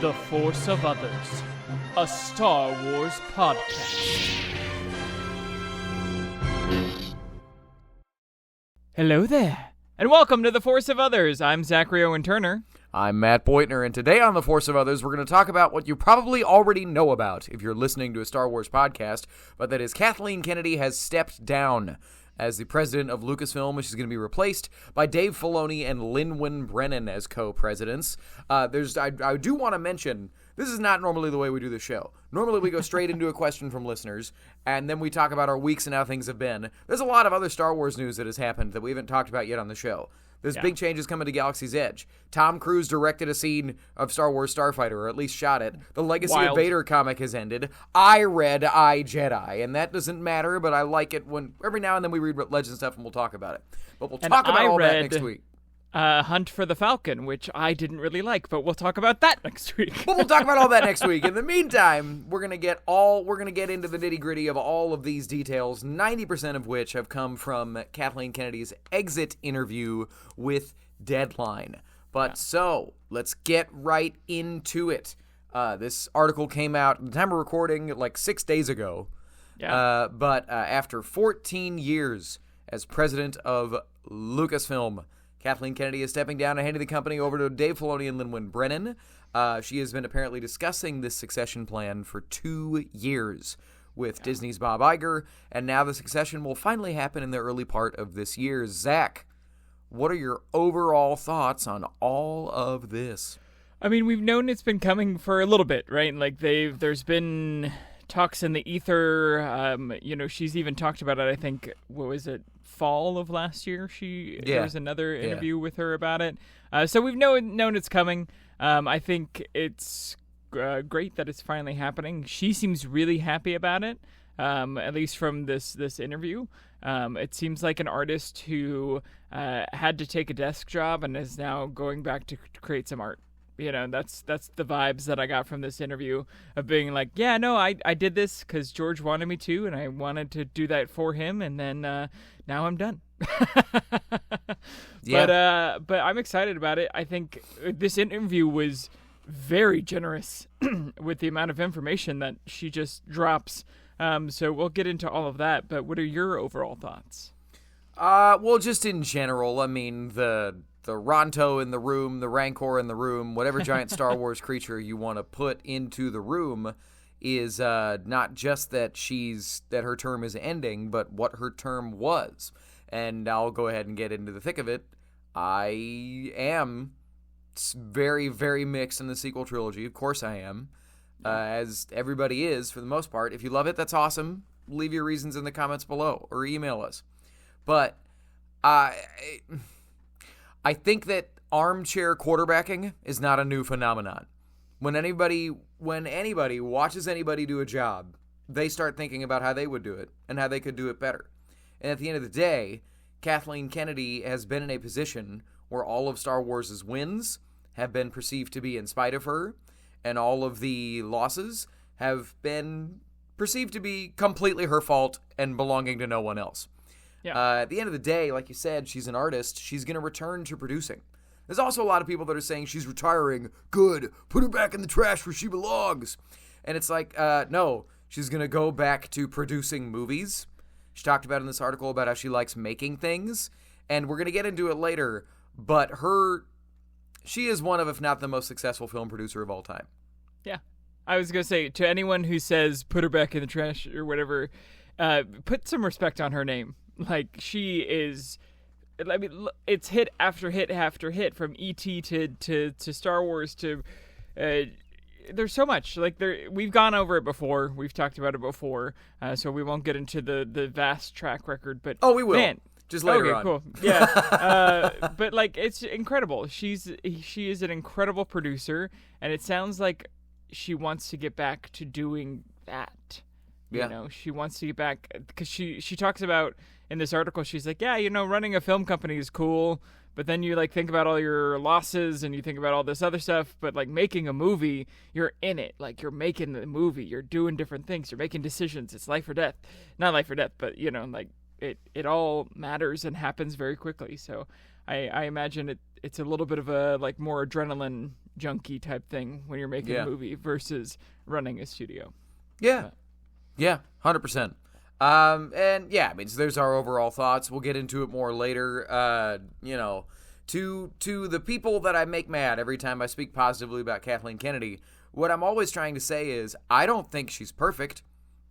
The Force of Others, a Star Wars podcast. Hello there, and welcome to The Force of Others. I'm Zachary Owen Turner. I'm Matt Boitner, and today on The Force of Others, we're going to talk about what you probably already know about if you're listening to a Star Wars podcast, but that is Kathleen Kennedy has stepped down as the president of Lucasfilm, which is going to be replaced by Dave Filoni and Lynwen Brennan as co-presidents. I do want to mention, this is not normally the way we do the show. Normally we go straight into a question from listeners, and then we talk about our weeks and how things have been. There's a lot of other Star Wars news that has happened that we haven't talked about yet on the show. There's big changes coming to Galaxy's Edge. Tom Cruise directed a scene of Star Wars Starfighter, or at least shot it. The Legacy of Vader comic has ended. I read I, Jedi, and that doesn't matter, but I like it when every now and then we read Legend stuff and we'll talk about it. But we'll talk about all that next week. Hunt for the Falcon, which I didn't really like, but we'll talk about that next week. But we'll talk about all that next week. In the meantime, we're gonna get into the nitty-gritty of all of these details, 90% of which have come from Kathleen Kennedy's exit interview with Deadline. So let's get right into it. This article came out at the time of recording like 6 days ago. But after 14 years as president of Lucasfilm, Kathleen Kennedy is stepping down and handing the company over to Dave Filoni and Lynwen Brennan. She has been apparently discussing this succession plan for 2 years with Disney's Bob Iger, and now the succession will finally happen in the early part of this year. Zach, what are your overall thoughts on all of this? I mean, we've known it's been coming for a little bit, right? Like there's been talks in the ether. She's even talked about it, I think, what was it, fall of last year? There was another interview with her about it. So we've known it's coming. I think it's great that it's finally happening. She seems really happy about it, at least from this interview. It seems like an artist who had to take a desk job and is now going back to create some art. You know, that's the vibes that I got from this interview of being like, yeah, no, I did this because George wanted me to, and I wanted to do that for him, and then now I'm done. But I'm excited about it. I think this interview was very generous with the amount of information that she just drops. So we'll get into all of that, but what are your overall thoughts? Well, just in general, I mean, the Ronto in the room, the Rancor in the room, whatever giant Star Wars creature you want to put into the room is not just that her term is ending, but what her term was. And I'll go ahead and get into the thick of it. I am very, very mixed in the sequel trilogy. Of course I am, as everybody is for the most part. If you love it, that's awesome. Leave your reasons in the comments below or email us. But I think that armchair quarterbacking is not a new phenomenon. When anybody watches anybody do a job, they start thinking about how they would do it and how they could do it better. And at the end of the day, Kathleen Kennedy has been in a position where all of Star Wars' wins have been perceived to be in spite of her, and all of the losses have been perceived to be completely her fault and belonging to no one else. Yeah. At the end of the day, like you said, she's an artist. She's going to return to producing. There's also a lot of people that are saying she's retiring. Good. Put her back in the trash where she belongs. And it's like, no, she's going to go back to producing movies. She talked about in this article about how she likes making things. And we're going to get into it later. But she is one of, if not the most successful film producer of all time. Yeah. I was going to say, to anyone who says put her back in the trash or whatever, put some respect on her name. Like, she is, I mean, it's hit after hit after hit, from E.T. to Star Wars to, there's so much. Like, we've gone over it before. We've talked about it before, so we won't get into the vast track record. But we will. Man, just later on. Cool. Yeah. But, like, it's incredible. She is an incredible producer, and it sounds like she wants to get back to doing that. You know, she wants to get back, because she talks about in this article, she's like, yeah, running a film company is cool, but then you like think about all your losses and you think about all this other stuff, but like making a movie, you're in it, like you're making the movie, you're doing different things, you're making decisions, it's life or death. Not life or death, but like it all matters and happens very quickly. So I imagine it's a little bit of a like more adrenaline junkie type thing when you're making a movie versus running a studio. Yeah. Yeah, 100%. And yeah, I mean, so there's our overall thoughts. We'll get into it more later. To the people that I make mad every time I speak positively about Kathleen Kennedy, what I'm always trying to say is I don't think she's perfect.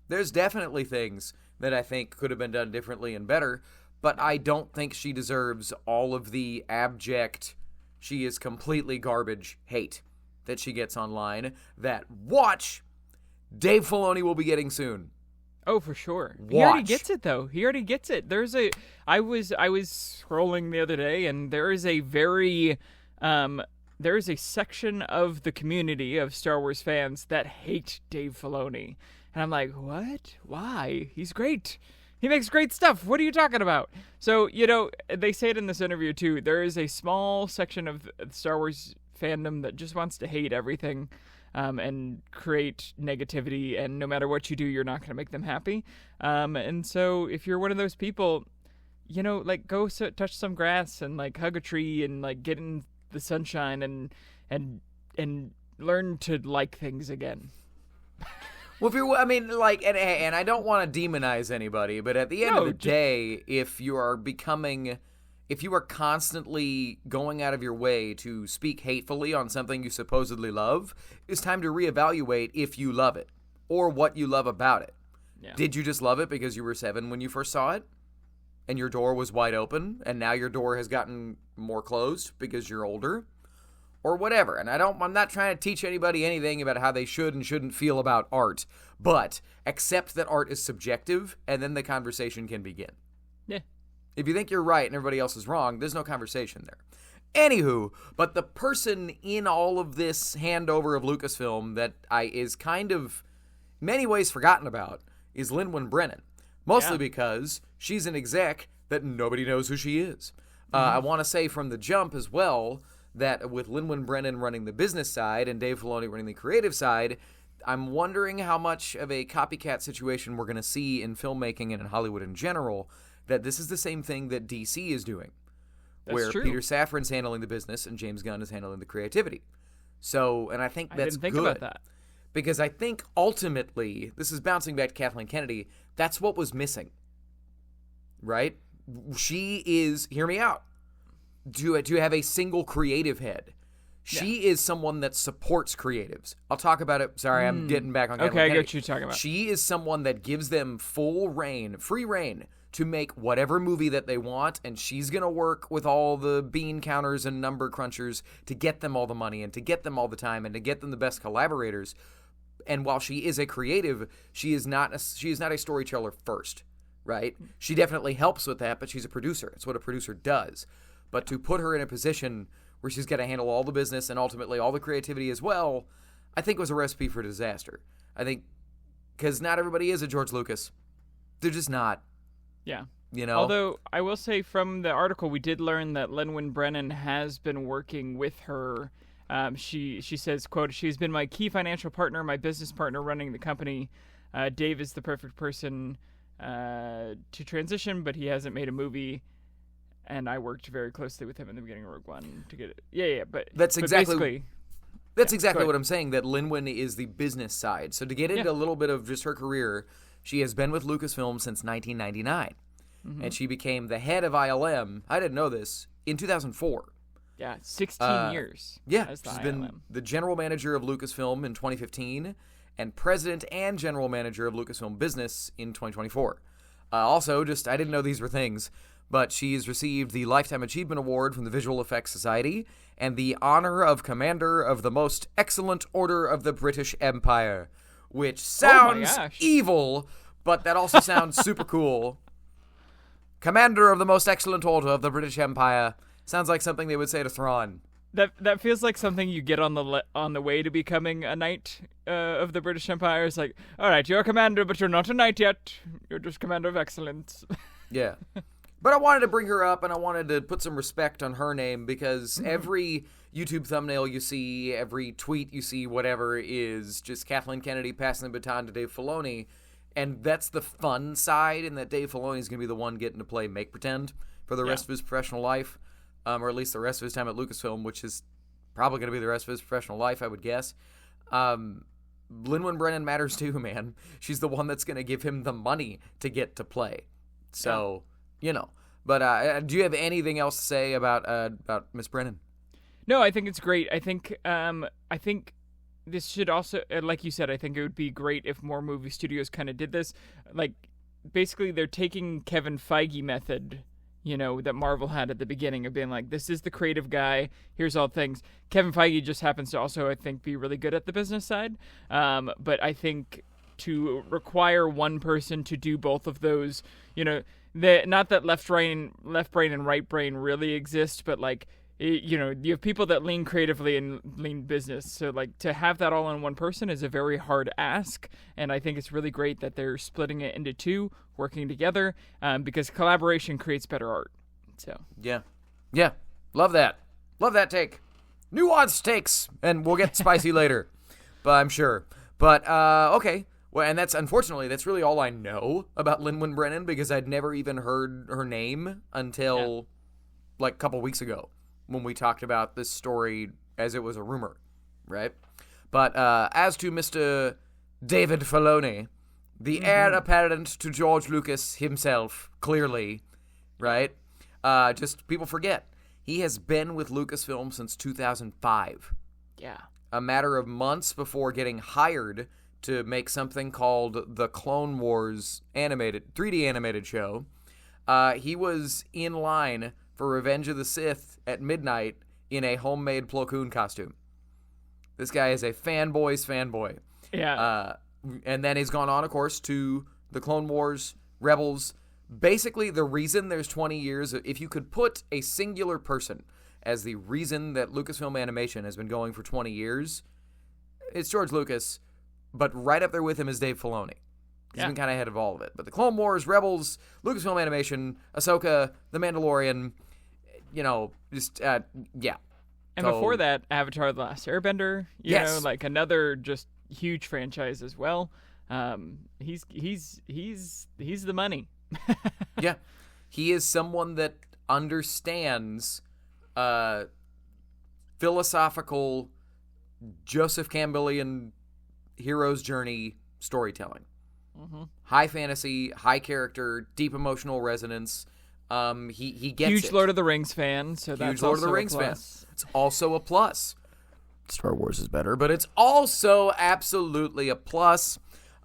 There's definitely things that I think could have been done differently and better, but I don't think she deserves all of the abject, she is completely garbage hate that she gets online that, watch, Dave Filoni will be getting soon. Oh, for sure. Watch. He already gets it, though. He already gets it. I was scrolling the other day, and there is a section of the community of Star Wars fans that hate Dave Filoni. And I'm like, what? Why? He's great. He makes great stuff. What are you talking about? So, they say it in this interview, too. There is a small section of the Star Wars fandom that just wants to hate everything. And create negativity, and no matter what you do, you're not going to make them happy. And so if you're one of those people, go touch some grass and hug a tree and get in the sunshine and learn to like things again. Well, and I don't want to demonize anybody, but at the end of the day, if you are constantly going out of your way to speak hatefully on something you supposedly love, it's time to reevaluate if you love it or what you love about it. Yeah. Did you just love it because you were 7 when you first saw it and your door was wide open and now your door has gotten more closed because you're older or whatever? And I'm not trying to teach anybody anything about how they should and shouldn't feel about art, but accept that art is subjective and then the conversation can begin. Yeah. If you think you're right and everybody else is wrong, there's no conversation there. Anywho, but the person in all of this handover of Lucasfilm that is kind of, in many ways, forgotten about is Lynwen Brennan. Mostly because she's an exec that nobody knows who she is. I want to say from the jump as well that with Lynwen Brennan running the business side and Dave Filoni running the creative side, I'm wondering how much of a copycat situation we're going to see in filmmaking and in Hollywood in general, that this is the same thing that DC is doing, where Peter Safran's handling the business and James Gunn is handling the creativity. So, and I think that's good. I didn't think about that. Because I think ultimately, this is bouncing back to Kathleen Kennedy, that's what was missing, right? She is, hear me out, to have a single creative head. She is someone that supports creatives. I'll talk about it. Sorry, I'm getting back on Kathleen Kennedy. Okay, I get what you're talking about. She is someone that gives them free reign, to make whatever movie that they want, and she's going to work with all the bean counters and number crunchers to get them all the money and to get them all the time and to get them the best collaborators. And while she is a creative, she is not a storyteller first, right? She definitely helps with that, but she's a producer. It's what a producer does. But to put her in a position where she's got to handle all the business and ultimately all the creativity as well, I think was a recipe for disaster. I think because not everybody is a George Lucas. They're just not. Yeah. Although I will say from the article, we did learn that Lynwen Brennan has been working with her. She says, quote, "She's been my key financial partner, my business partner running the company. Dave is the perfect person to transition, but he hasn't made a movie. And I worked very closely with him in the beginning of Rogue One to get it." Yeah. But that's exactly basically, what I'm saying, that Lynwen is the business side. So to get into a little bit of just her career, she has been with Lucasfilm since 1999. And she became the head of ILM, I didn't know this, in 2004. Yeah, 16 years. Yeah, she's been the general manager of Lucasfilm in 2015 and president and general manager of Lucasfilm Business in 2024. Also, I didn't know these were things, but she's received the Lifetime Achievement Award from the Visual Effects Society and the honor of Commander of the Most Excellent Order of the British Empire, which sounds evil, but that also sounds super cool. Commander of the Most Excellent Order of the British Empire. Sounds like something they would say to Thrawn. That feels like something you get on the way to becoming a knight of the British Empire. It's like, all right, you're a commander, but you're not a knight yet. You're just Commander of Excellence. Yeah. But I wanted to bring her up, and I wanted to put some respect on her name, because every YouTube thumbnail you see, every tweet you see, whatever, is just Kathleen Kennedy passing the baton to Dave Filoni. And that's the fun side, in that Dave Filoni is going to be the one getting to play make-pretend for the rest of his professional life, or at least the rest of his time at Lucasfilm, which is probably going to be the rest of his professional life, I would guess. Lynwen Brennan matters too, man. She's the one that's going to give him the money to get to play. So, But do you have anything else to say about Miss Brennan? No, I think it's great. I think this should also, like you said, I think it would be great if more movie studios kind of did this. Like, basically, they're taking Kevin Feige method, that Marvel had at the beginning of being like, this is the creative guy, here's all things. Kevin Feige just happens to also, I think, be really good at the business side. But I think to require one person to do both of those, not that left brain and right brain really exist, but like, you have people that lean creatively and lean business. So like to have that all in one person is a very hard ask. And I think it's really great that they're splitting it into two, working together, because collaboration creates better art. So yeah, love that take, nuanced takes, and we'll get spicy later, but I'm sure. But okay. Well, and that's really all I know about Lynwen Brennan, because I'd never even heard her name until like a couple weeks ago when we talked about this story as it was a rumor, right? But as to Mr. David Filoni, the heir apparent to George Lucas himself, clearly, right? Just people forget. He has been with Lucasfilm since 2005. Yeah. A matter of months before getting hired to make something called the Clone Wars 3D animated show. He was in line for Revenge of the Sith at midnight in a homemade Plo Koon costume. This guy is a fanboy's fanboy. Yeah. And then he's gone on, of course, to the Clone Wars, Rebels. Basically, the reason there's 20 years, if you could put a singular person as the reason that Lucasfilm Animation has been going for 20 years, it's George Lucas. But right up there with him is Dave Filoni. He's been kind of ahead of all of it. But the Clone Wars, Rebels, Lucasfilm Animation, Ahsoka, The Mandalorian, yeah. And before that, Avatar: The Last Airbender, you know, like another just huge franchise as well. He's the money. Yeah. He is someone that understands philosophical Joseph Campbellian hero's journey storytelling. High fantasy, high character, deep emotional resonance. He gets huge it. Lord of the Rings fan, so that's huge Lord of the also Rings a fan. plus. It's also a plus. Star Wars is better, but it's also absolutely a plus.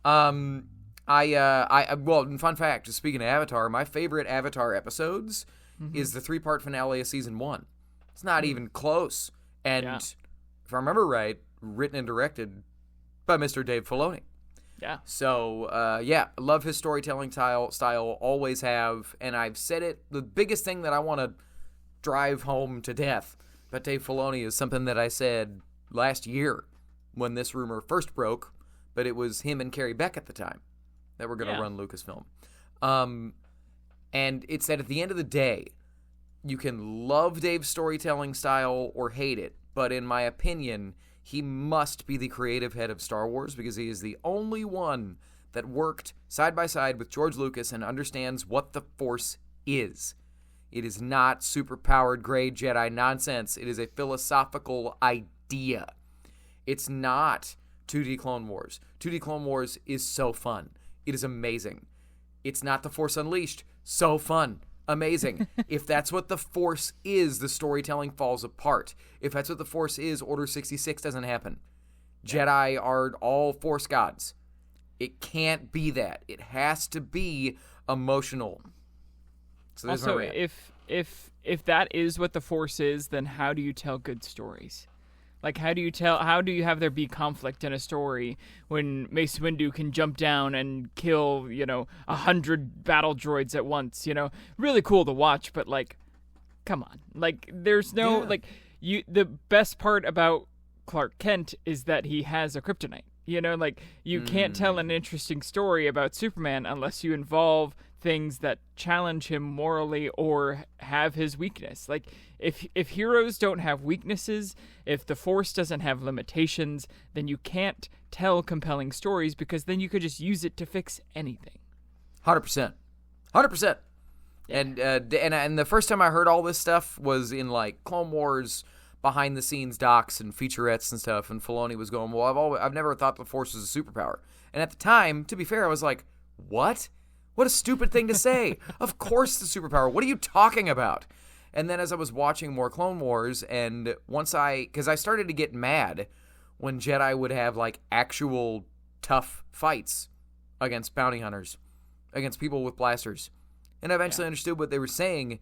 Well, fun fact, just speaking of Avatar, my favorite Avatar episodes is the 3-part finale of season 1. It's not even close. And if I remember right, written and directed by Mr. Dave Filoni. Yeah. So, love his storytelling style, always have, and I've said it, the biggest thing that I want to drive home to death about Dave Filoni is something that I said last year when this rumor first broke, but it was him and Carrie Beck at the time that were going to run Lucasfilm. And it's that at the end of the day, you can love Dave's storytelling style or hate it, but in my opinion, he must be the creative head of Star Wars because he is the only one that worked side by side with George Lucas and understands what the Force is. It is not super-powered gray Jedi nonsense. It is a philosophical idea. It's not 2D Clone Wars. 2D Clone Wars is so fun. It is amazing. It's not The Force Unleashed. So fun. Amazing. If that's what the Force is, the storytelling falls apart. If that's what the Force is, Order 66 doesn't happen. Jedi are all Force gods. It can't be that. It has to be emotional. So also, if that is what the Force is, then how do you tell good stories? Like, how do you have there be conflict in a story when Mace Windu can jump down and kill, 100 battle droids at once, Really cool to watch, but, like, come on. Like, there's no, the best part about Clark Kent is that he has a kryptonite. You can't tell an interesting story about Superman unless you involve things that challenge him morally or have his weakness. Like, if heroes don't have weaknesses, if the Force doesn't have limitations, then you can't tell compelling stories because then you could just use it to fix anything. 100%. 100%. Yeah. And the first time I heard all this stuff was in, like, Clone Wars, behind-the-scenes docs and featurettes and stuff, and Filoni was going, well, I've never thought the Force was a superpower. And at the time, to be fair, I was like, what? What a stupid thing to say. Of course the superpower. What are you talking about? And then as I was watching more Clone Wars, and because I started to get mad when Jedi would have, like, actual tough fights against bounty hunters, against people with blasters. And I eventually understood what they were saying.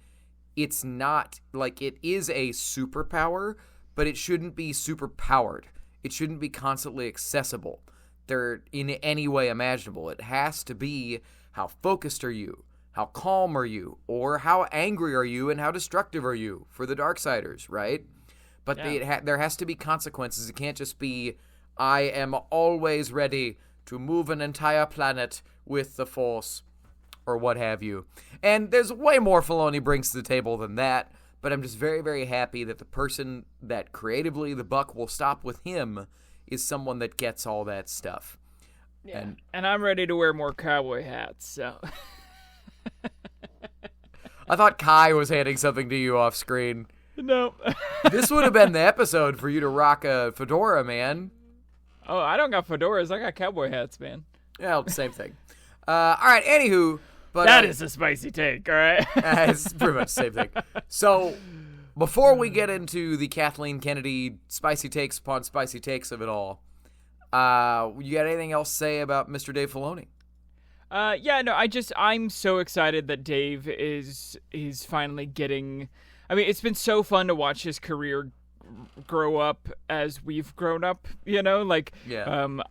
It's not, like, it is a superpower, but it shouldn't be superpowered. It shouldn't be constantly accessible. They're in any way imaginable. It has to be, how focused are you? How calm are you? Or how angry are you and how destructive are you for the Darksiders, right? But there has to be consequences. It can't just be, I am always ready to move an entire planet with the Force, or what have you. And there's way more Filoni brings to the table than that, but I'm just very, very happy that the person that creatively the buck will stop with him is someone that gets all that stuff. Yeah. And I'm ready to wear more cowboy hats, so... I thought Kai was handing something to you off screen. No. This would have been the episode for you to rock a fedora, man. Oh, I don't got fedoras. I got cowboy hats, man. Yeah, same thing. All right, anywho. But, that is a spicy take, all right? It's pretty much the same thing. So, before we get into the Kathleen Kennedy spicy takes upon spicy takes of it all, you got anything else to say about Mr. Dave Filoni? I'm so excited that Dave is finally getting... I mean, it's been so fun to watch his career grow up as we've grown up, you know? Like,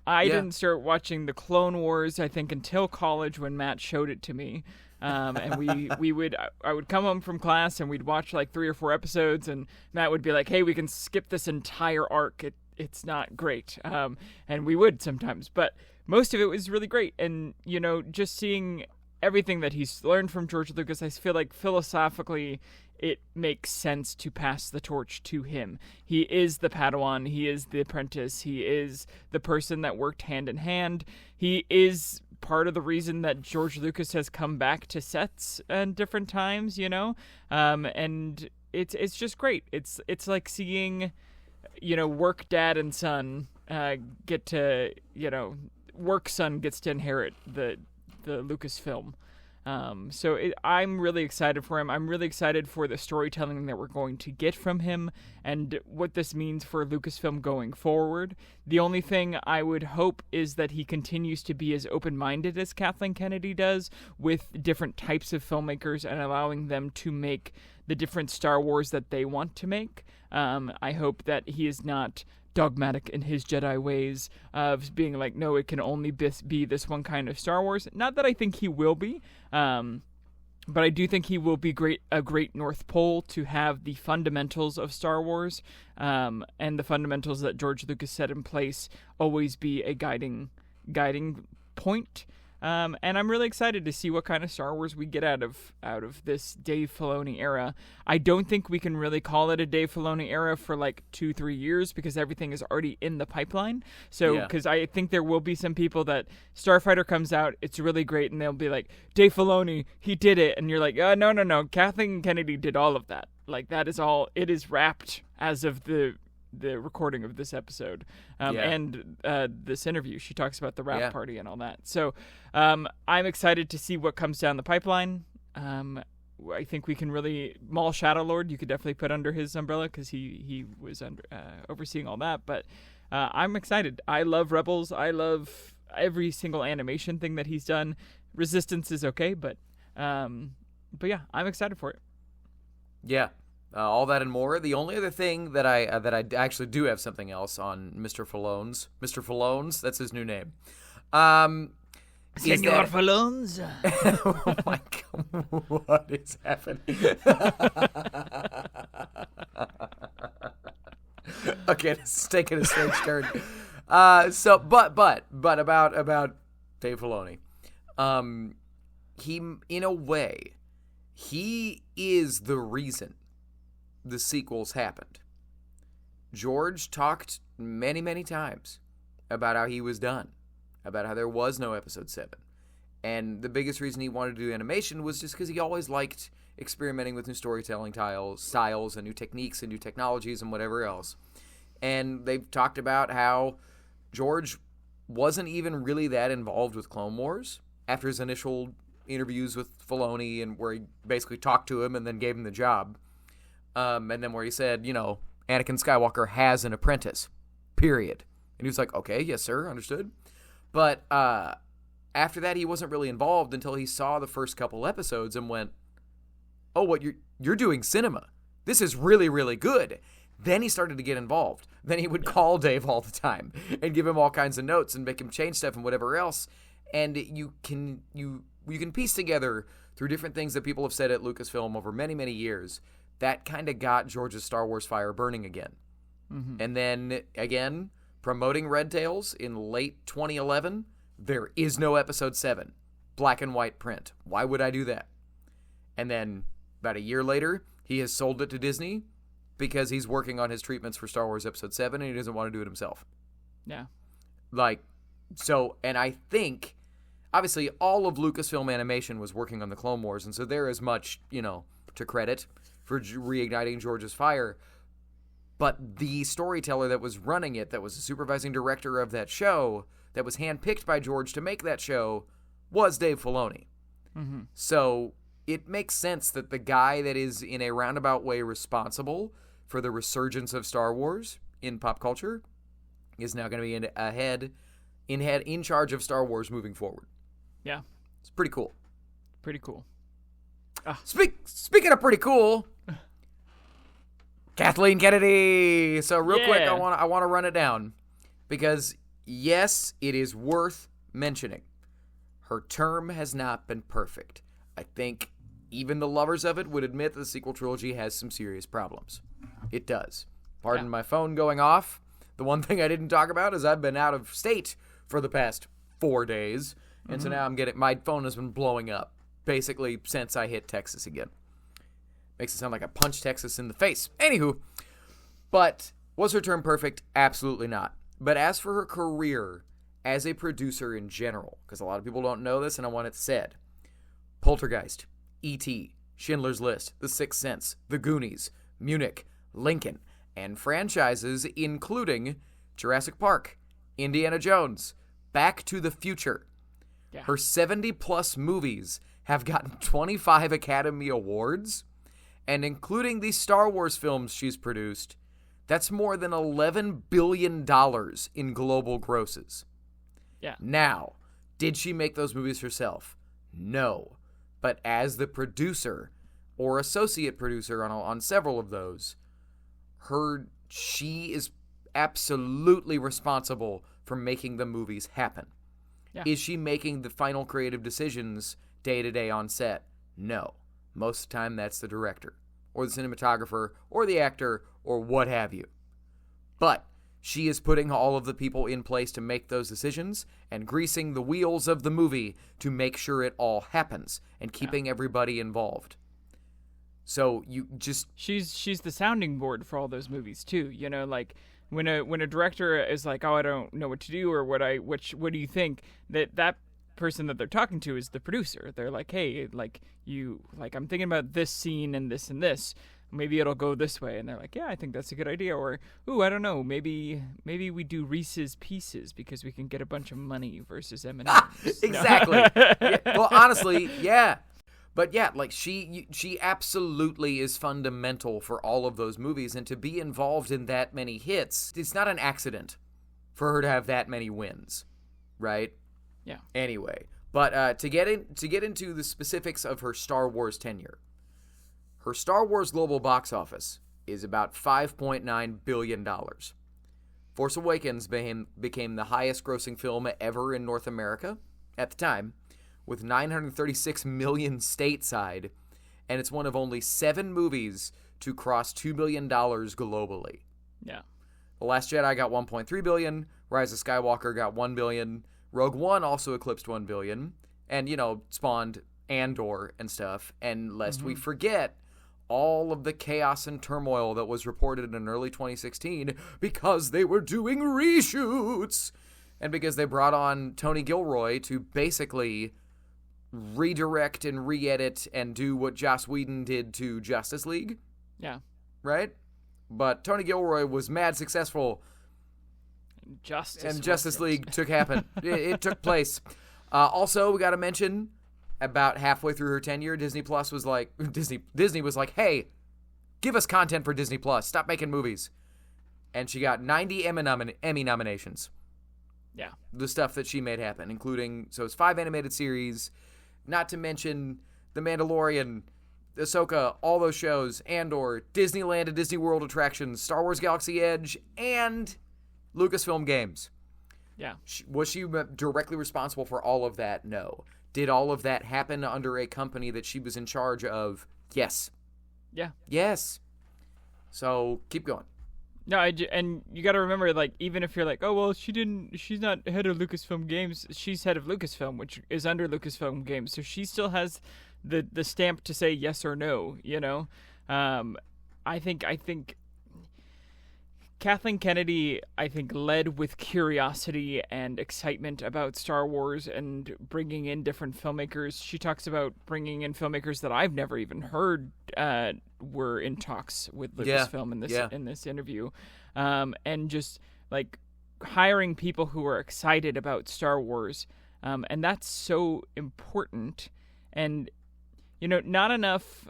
I didn't start watching the Clone Wars, I think, until college when Matt showed it to me. And I would come home from class and we'd watch like 3 or 4 episodes, and Matt would be like, hey, we can skip this entire arc. It's not great. And we would sometimes, but most of it was really great. And, you know, just seeing everything that he's learned from George Lucas, I feel like philosophically it makes sense to pass the torch to him. He is the Padawan. He is the apprentice. He is the person that worked hand in hand. He is part of the reason that George Lucas has come back to sets at different times, you know? And it's just great. It's like seeing, you know, work dad and son get to, you know, work son gets to inherit the Lucasfilm. I'm really excited for him. I'm really excited for the storytelling that we're going to get from him and what this means for Lucasfilm going forward. The only thing I would hope is that he continues to be as open-minded as Kathleen Kennedy does with different types of filmmakers and allowing them to make the different Star Wars that they want to make. I hope that he is not dogmatic in his Jedi ways of being like, no, it can only be this one kind of Star Wars. Not that I think he will be, but I do think he will be a great North Pole to have the fundamentals of Star Wars and the fundamentals that George Lucas set in place always be a guiding point. And I'm really excited to see what kind of Star Wars we get out of this Dave Filoni era. I don't think we can really call it a Dave Filoni era for like 2-3 years because everything is already in the pipeline. So, because I think there will be some people that Starfighter comes out, it's really great, and they'll be like, Dave Filoni, he did it. And you're like, no. Kathleen Kennedy did all of that. Like, that is all. It is wrapped as of the recording of this episode and this interview. She talks about the wrap party and all that. So I'm excited to see what comes down the pipeline. I think we can really... Maul Shadowlord, you could definitely put under his umbrella because he was overseeing all that. But I'm excited. I love Rebels. I love every single animation thing that he's done. Resistance is okay, but yeah, I'm excited for it. Yeah. All that and more. The only other thing that I actually do have something else on Mr. Filone's, that's his new name. Senor Filone's? Oh my God, what is happening? Okay, this is taking a strange turn. But about Dave Filoni. He, in a way, he is the reason the sequels happened. George talked many, many times about how he was done, about how there was no episode 7. And the biggest reason he wanted to do animation was just because he always liked experimenting with new storytelling styles and new techniques and new technologies and whatever else. And they've talked about how George wasn't even really that involved with Clone Wars after his initial interviews with Filoni, and where he basically talked to him and then gave him the job. And then where he said, Anakin Skywalker has an apprentice, period. And he was like, okay, yes, sir, understood. But after that, he wasn't really involved until he saw the first couple episodes and went, oh, what, you're doing cinema. This is really, really good. Then he started to get involved. Then he would call Dave all the time and give him all kinds of notes and make him change stuff and whatever else. And you can piece together through different things that people have said at Lucasfilm over many, many years that kind of got George's Star Wars fire burning again. Mm-hmm. And then, again, promoting Red Tails in late 2011, there is no Episode 7. Black and white print. Why would I do that? And then, about a year later, he has sold it to Disney because he's working on his treatments for Star Wars Episode 7 and he doesn't want to do it himself. Yeah. And I think, obviously, all of Lucasfilm Animation was working on the Clone Wars, and so they're as much, to credit for reigniting George's fire. But the storyteller that was running it, that was the supervising director of that show, that was handpicked by George to make that show, was Dave Filoni. Mm-hmm. So it makes sense that the guy that is in a roundabout way responsible for the resurgence of Star Wars in pop culture is now going to be in charge of Star Wars moving forward. Yeah. It's pretty cool. Pretty cool. Speaking of pretty cool, Kathleen Kennedy. So real quick, I want to run it down because yes, it is worth mentioning. Her term has not been perfect. I think even the lovers of it would admit that the sequel trilogy has some serious problems. It does. Pardon my phone going off. The one thing I didn't talk about is I've been out of state for the past 4 days, and so now my phone has been blowing up basically since I hit Texas again. Makes it sound like I punched Texas in the face. Anywho, but was her term perfect? Absolutely not. But as for her career as a producer in general, because a lot of people don't know this and I want it said, Poltergeist, E.T., Schindler's List, The Sixth Sense, The Goonies, Munich, Lincoln, and franchises including Jurassic Park, Indiana Jones, Back to the Future. Yeah. Her 70-plus movies have gotten 25 Academy Awards, and including the Star Wars films she's produced, that's more than $11 billion in global grosses. Yeah. Now, did she make those movies herself? No. But as the producer or associate producer on several of those, she is absolutely responsible for making the movies happen. Yeah. Is she making the final creative decisions day to day on set? No. Most of the time, that's the director or the cinematographer or the actor or what have you. But she is putting all of the people in place to make those decisions and greasing the wheels of the movie to make sure it all happens and keeping everybody involved. So she's the sounding board for all those movies too. Like when a director is like, oh, I don't know what to do, or what do you think, that person that they're talking to is the producer. They're like, hey, I'm thinking about this scene and this and this. Maybe it'll go this way. And they're like, yeah, I think that's a good idea. Or, ooh, I don't know. Maybe we do Reese's Pieces because we can get a bunch of money versus M&M's. Exactly. Yeah. Well, honestly, yeah. But yeah, she absolutely is fundamental for all of those movies. And to be involved in that many hits, it's not an accident for her to have that many wins, right? Yeah. Anyway, but to get into the specifics of her Star Wars tenure, her Star Wars global box office is about $5.9 billion. Force Awakens became the highest-grossing film ever in North America at the time, with $936 million stateside, and it's one of only 7 movies to cross $2 billion globally. Yeah. The Last Jedi got $1.3 billion, Rise of Skywalker got $1 billion, Rogue One also eclipsed $1 billion, and, spawned Andor and stuff, and lest we forget all of the chaos and turmoil that was reported in early 2016 because they were doing reshoots and because they brought on Tony Gilroy to basically redirect and re-edit and do what Joss Whedon did to Justice League. Yeah. Right? But Tony Gilroy was mad successful. Justice League it took place. Also, we got to mention, about halfway through her tenure, Disney Plus was like, Disney was like, hey, give us content for Disney Plus. Stop making movies. And she got 90 Emmy nominations. Yeah. The stuff that she made happen, including, so it's 5 animated series, not to mention The Mandalorian, Ahsoka, all those shows, Andor, Disneyland and Disney World attractions, Star Wars Galaxy Edge, and Lucasfilm games. Yeah. Was she directly responsible for all of that? No. Did all of that happen under a company that she was in charge of? Yes. Yeah. Yes. So keep going. No, and you got to remember, like, even if you're like, oh, well, she's not head of Lucasfilm Games, she's head of Lucasfilm, which is under Lucasfilm Games, so she still has the stamp to say yes or no, you know? I think Kathleen Kennedy, led with curiosity and excitement about Star Wars and bringing in different filmmakers. She talks about bringing in filmmakers that I've never even heard were in talks with Lucasfilm in this interview, and just like hiring people who are excited about Star Wars, and that's so important. And you know, not enough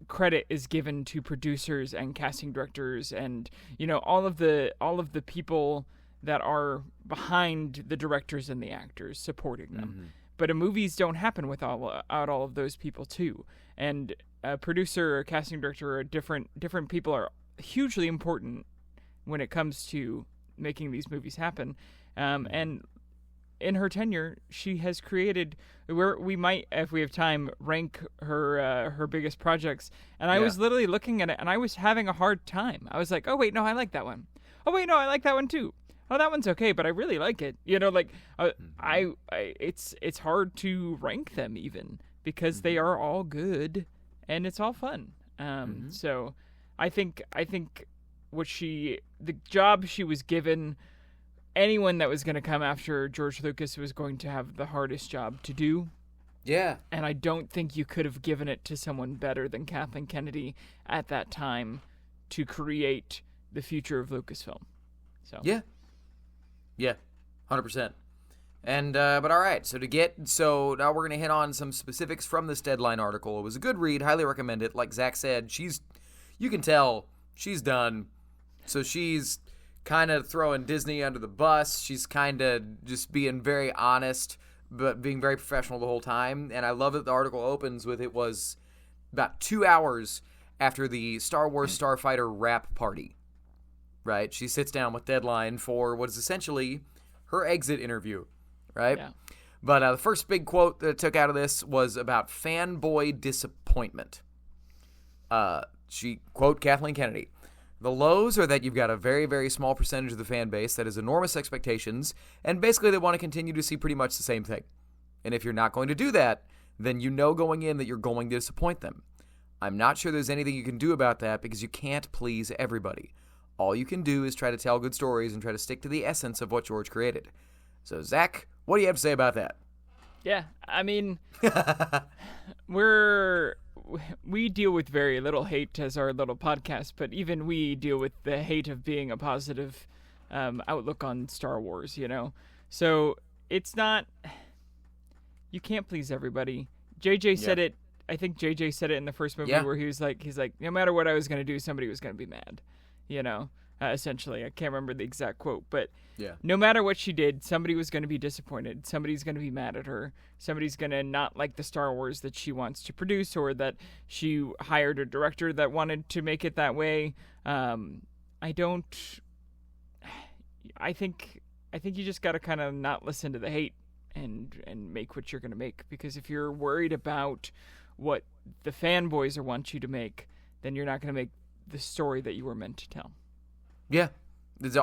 credit is given to producers and casting directors and, you know, all of the people that are behind the directors and the actors supporting them. Mm-hmm. But movies don't happen without all of those people too. And a producer, a casting director, or different people are hugely important when it comes to making these movies happen. And in her tenure, she has created, where we might, if we have time, rank her biggest projects. And I was literally looking at it, and I was having a hard time. I was like, oh wait, no, I like that one. Oh wait, no, I like that one too. Oh, that one's okay, but I really like it. You know, like it's hard to rank them even because they are all good and it's all fun. So I think the job she was given. Anyone that was going to come after George Lucas was going to have the hardest job to do. Yeah. And I don't think you could have given it to someone better than Kathleen Kennedy at that time to create the future of Lucasfilm. So yeah, 100%. And but all right, so now we're going to hit on some specifics from this Deadline article. It was a good read, highly recommend it. Like Zach said, you can tell she's done. So she's kind of throwing Disney under the bus. She's kind of just being very honest, but being very professional the whole time. And I love that the article opens with, it was about 2 hours after the Star Wars Starfighter wrap party, right? She sits down with Deadline for what is essentially her exit interview, right? Yeah. But the first big quote that I took out of this was about fanboy disappointment. She, quote, Kathleen Kennedy, "The lows are that you've got a very, very small percentage of the fan base that has enormous expectations, and basically they want to continue to see pretty much the same thing. And if you're not going to do that, then you know going in that you're going to disappoint them. I'm not sure there's anything you can do about that because you can't please everybody. All you can do is try to tell good stories and try to stick to the essence of what George created." So, Zach, what do you have to say about that? Yeah, I mean, we deal with very little hate as our little podcast, but even we deal with the hate of being a positive outlook on Star Wars, you know? So it's not, you can't please everybody. JJ said it, I think JJ said it in the first movie where he's like, no matter what I was going to do, somebody was going to be mad, you know? Essentially, I can't remember the exact quote, but no matter what she did, somebody was going to be disappointed. Somebody's going to be mad at her. Somebody's going to not like the Star Wars that she wants to produce, or that she hired a director that wanted to make it that way. I think you just got to kind of not listen to the hate and make what you're going to make, because if you're worried about what the fanboys want you to make, then you're not going to make the story that you were meant to tell. Yeah.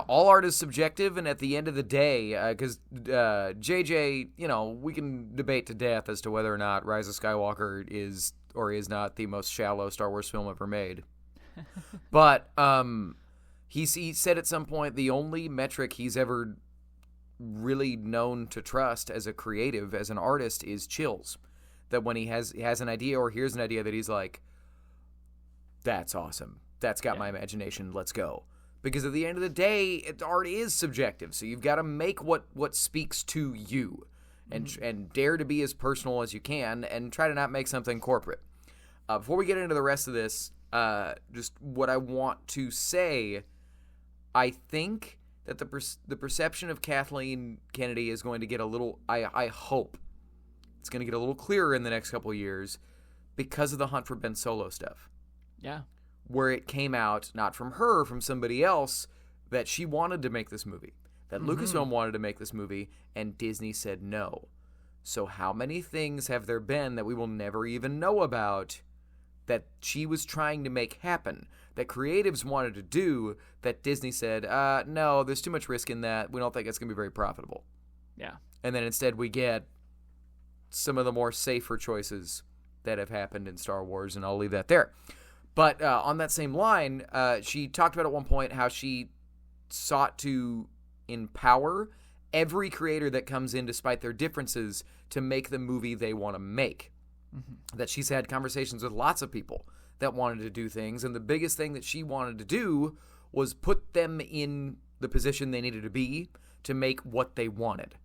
All art is subjective, and at the end of the day, because JJ, you know, we can debate to death as to whether or not Rise of Skywalker is or is not the most shallow Star Wars film ever made. But he said at some point the only metric he's ever really known to trust as a creative, as an artist, is chills. that when he has an idea or hears an idea that he's like, that's awesome. That's got my imagination. Let's go. Because at the end of the day, art is subjective. So you've got to make what speaks to you and dare to be as personal as you can and try to not make something corporate. Before we get into the rest of this, just what I want to say, I think that the perception of Kathleen Kennedy is going to get a little, I hope it's going to get a little clearer in the next couple of years because of the Hunt for Ben Solo stuff. Yeah. Where it came out, not from her, from somebody else, that she wanted to make this movie. That Lucasfilm wanted to make this movie, and Disney said no. So how many things have there been that we will never even know about that she was trying to make happen, that creatives wanted to do, that Disney said, no, there's too much risk in that. We don't think it's going to be very profitable. Yeah. And then instead we get some of the more safer choices that have happened in Star Wars, and I'll leave that there. But on that same line, she talked about at one point how she sought to empower every creator that comes in despite their differences to make the movie they want to make. That she's had conversations with lots of people that wanted to do things, and the biggest thing that she wanted to do was put them in the position they needed to be to make what they wanted.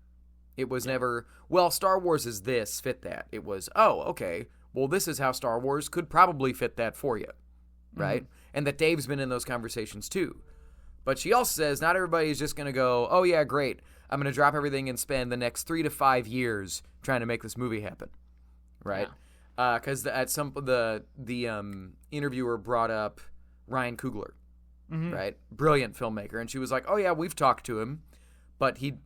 It was never, well, Star Wars is this, fit that. It was, oh, okay, well, this is how Star Wars could probably fit that for you, right? And that Dave's been in those conversations too. But she also says not everybody is just going to go, oh, yeah, great, I'm going to drop everything and spend the next 3 to 5 years trying to make this movie happen, right? Because at the interviewer brought up Ryan Coogler, right? Brilliant filmmaker. And she was like, oh, yeah, we've talked to him. But he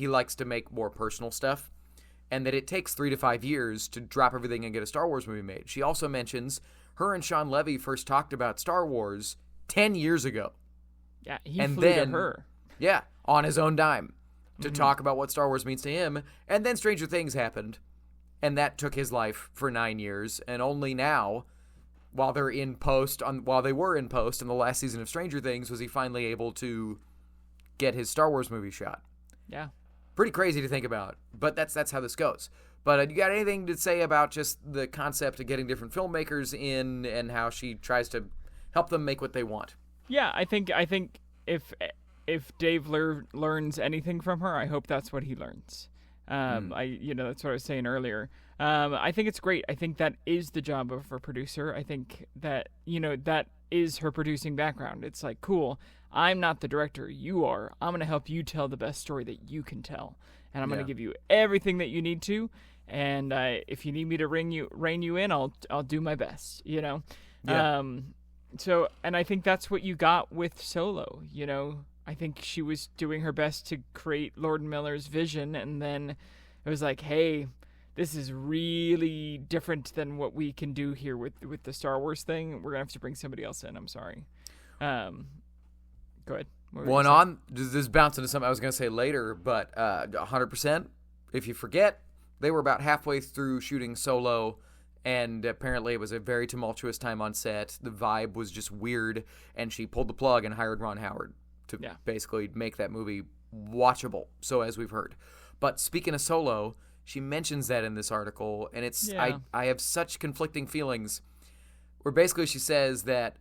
likes to make more personal stuff. And that it takes 3 to 5 years to drop everything and get a Star Wars movie made. She also mentions her and Sean Levy first talked about Star Wars 10 years ago. Yeah, he flew to her. Yeah, on his own dime to talk about what Star Wars means to him. And then Stranger Things happened. And that took his life for 9 years. And only now, while they were in post in the last season of Stranger Things, was he finally able to get his Star Wars movie shot. Yeah. Pretty crazy to think about. But that's how this goes. But you got anything to say about just the concept of getting different filmmakers in and how she tries to help them make what they want? Yeah, I think if Dave learns anything from her, I hope that's what he learns. That's what I was saying earlier. I think it's great. I think that is the job of a producer. I think that, that is her producing background. It's like, cool, I'm not the director. You are. I'm going to help you tell the best story that you can tell. And I'm going to give you everything that you need to. And if you need me to rein you in, I'll do my best, Yeah. And I think that's what you got with Solo, I think she was doing her best to create Lord Miller's vision, and then it was like, hey, this is really different than what we can do here with the Star Wars thing. We're going to have to bring somebody else in. I'm sorry. Go ahead. This is bouncing to something I was going to say later, but 100%, if you forget, they were about halfway through shooting Solo, and apparently it was a very tumultuous time on set. The vibe was just weird, and she pulled the plug and hired Ron Howard to basically make that movie watchable, so as we've heard. But speaking of Solo, she mentions that in this article, and I have such conflicting feelings, where basically she says that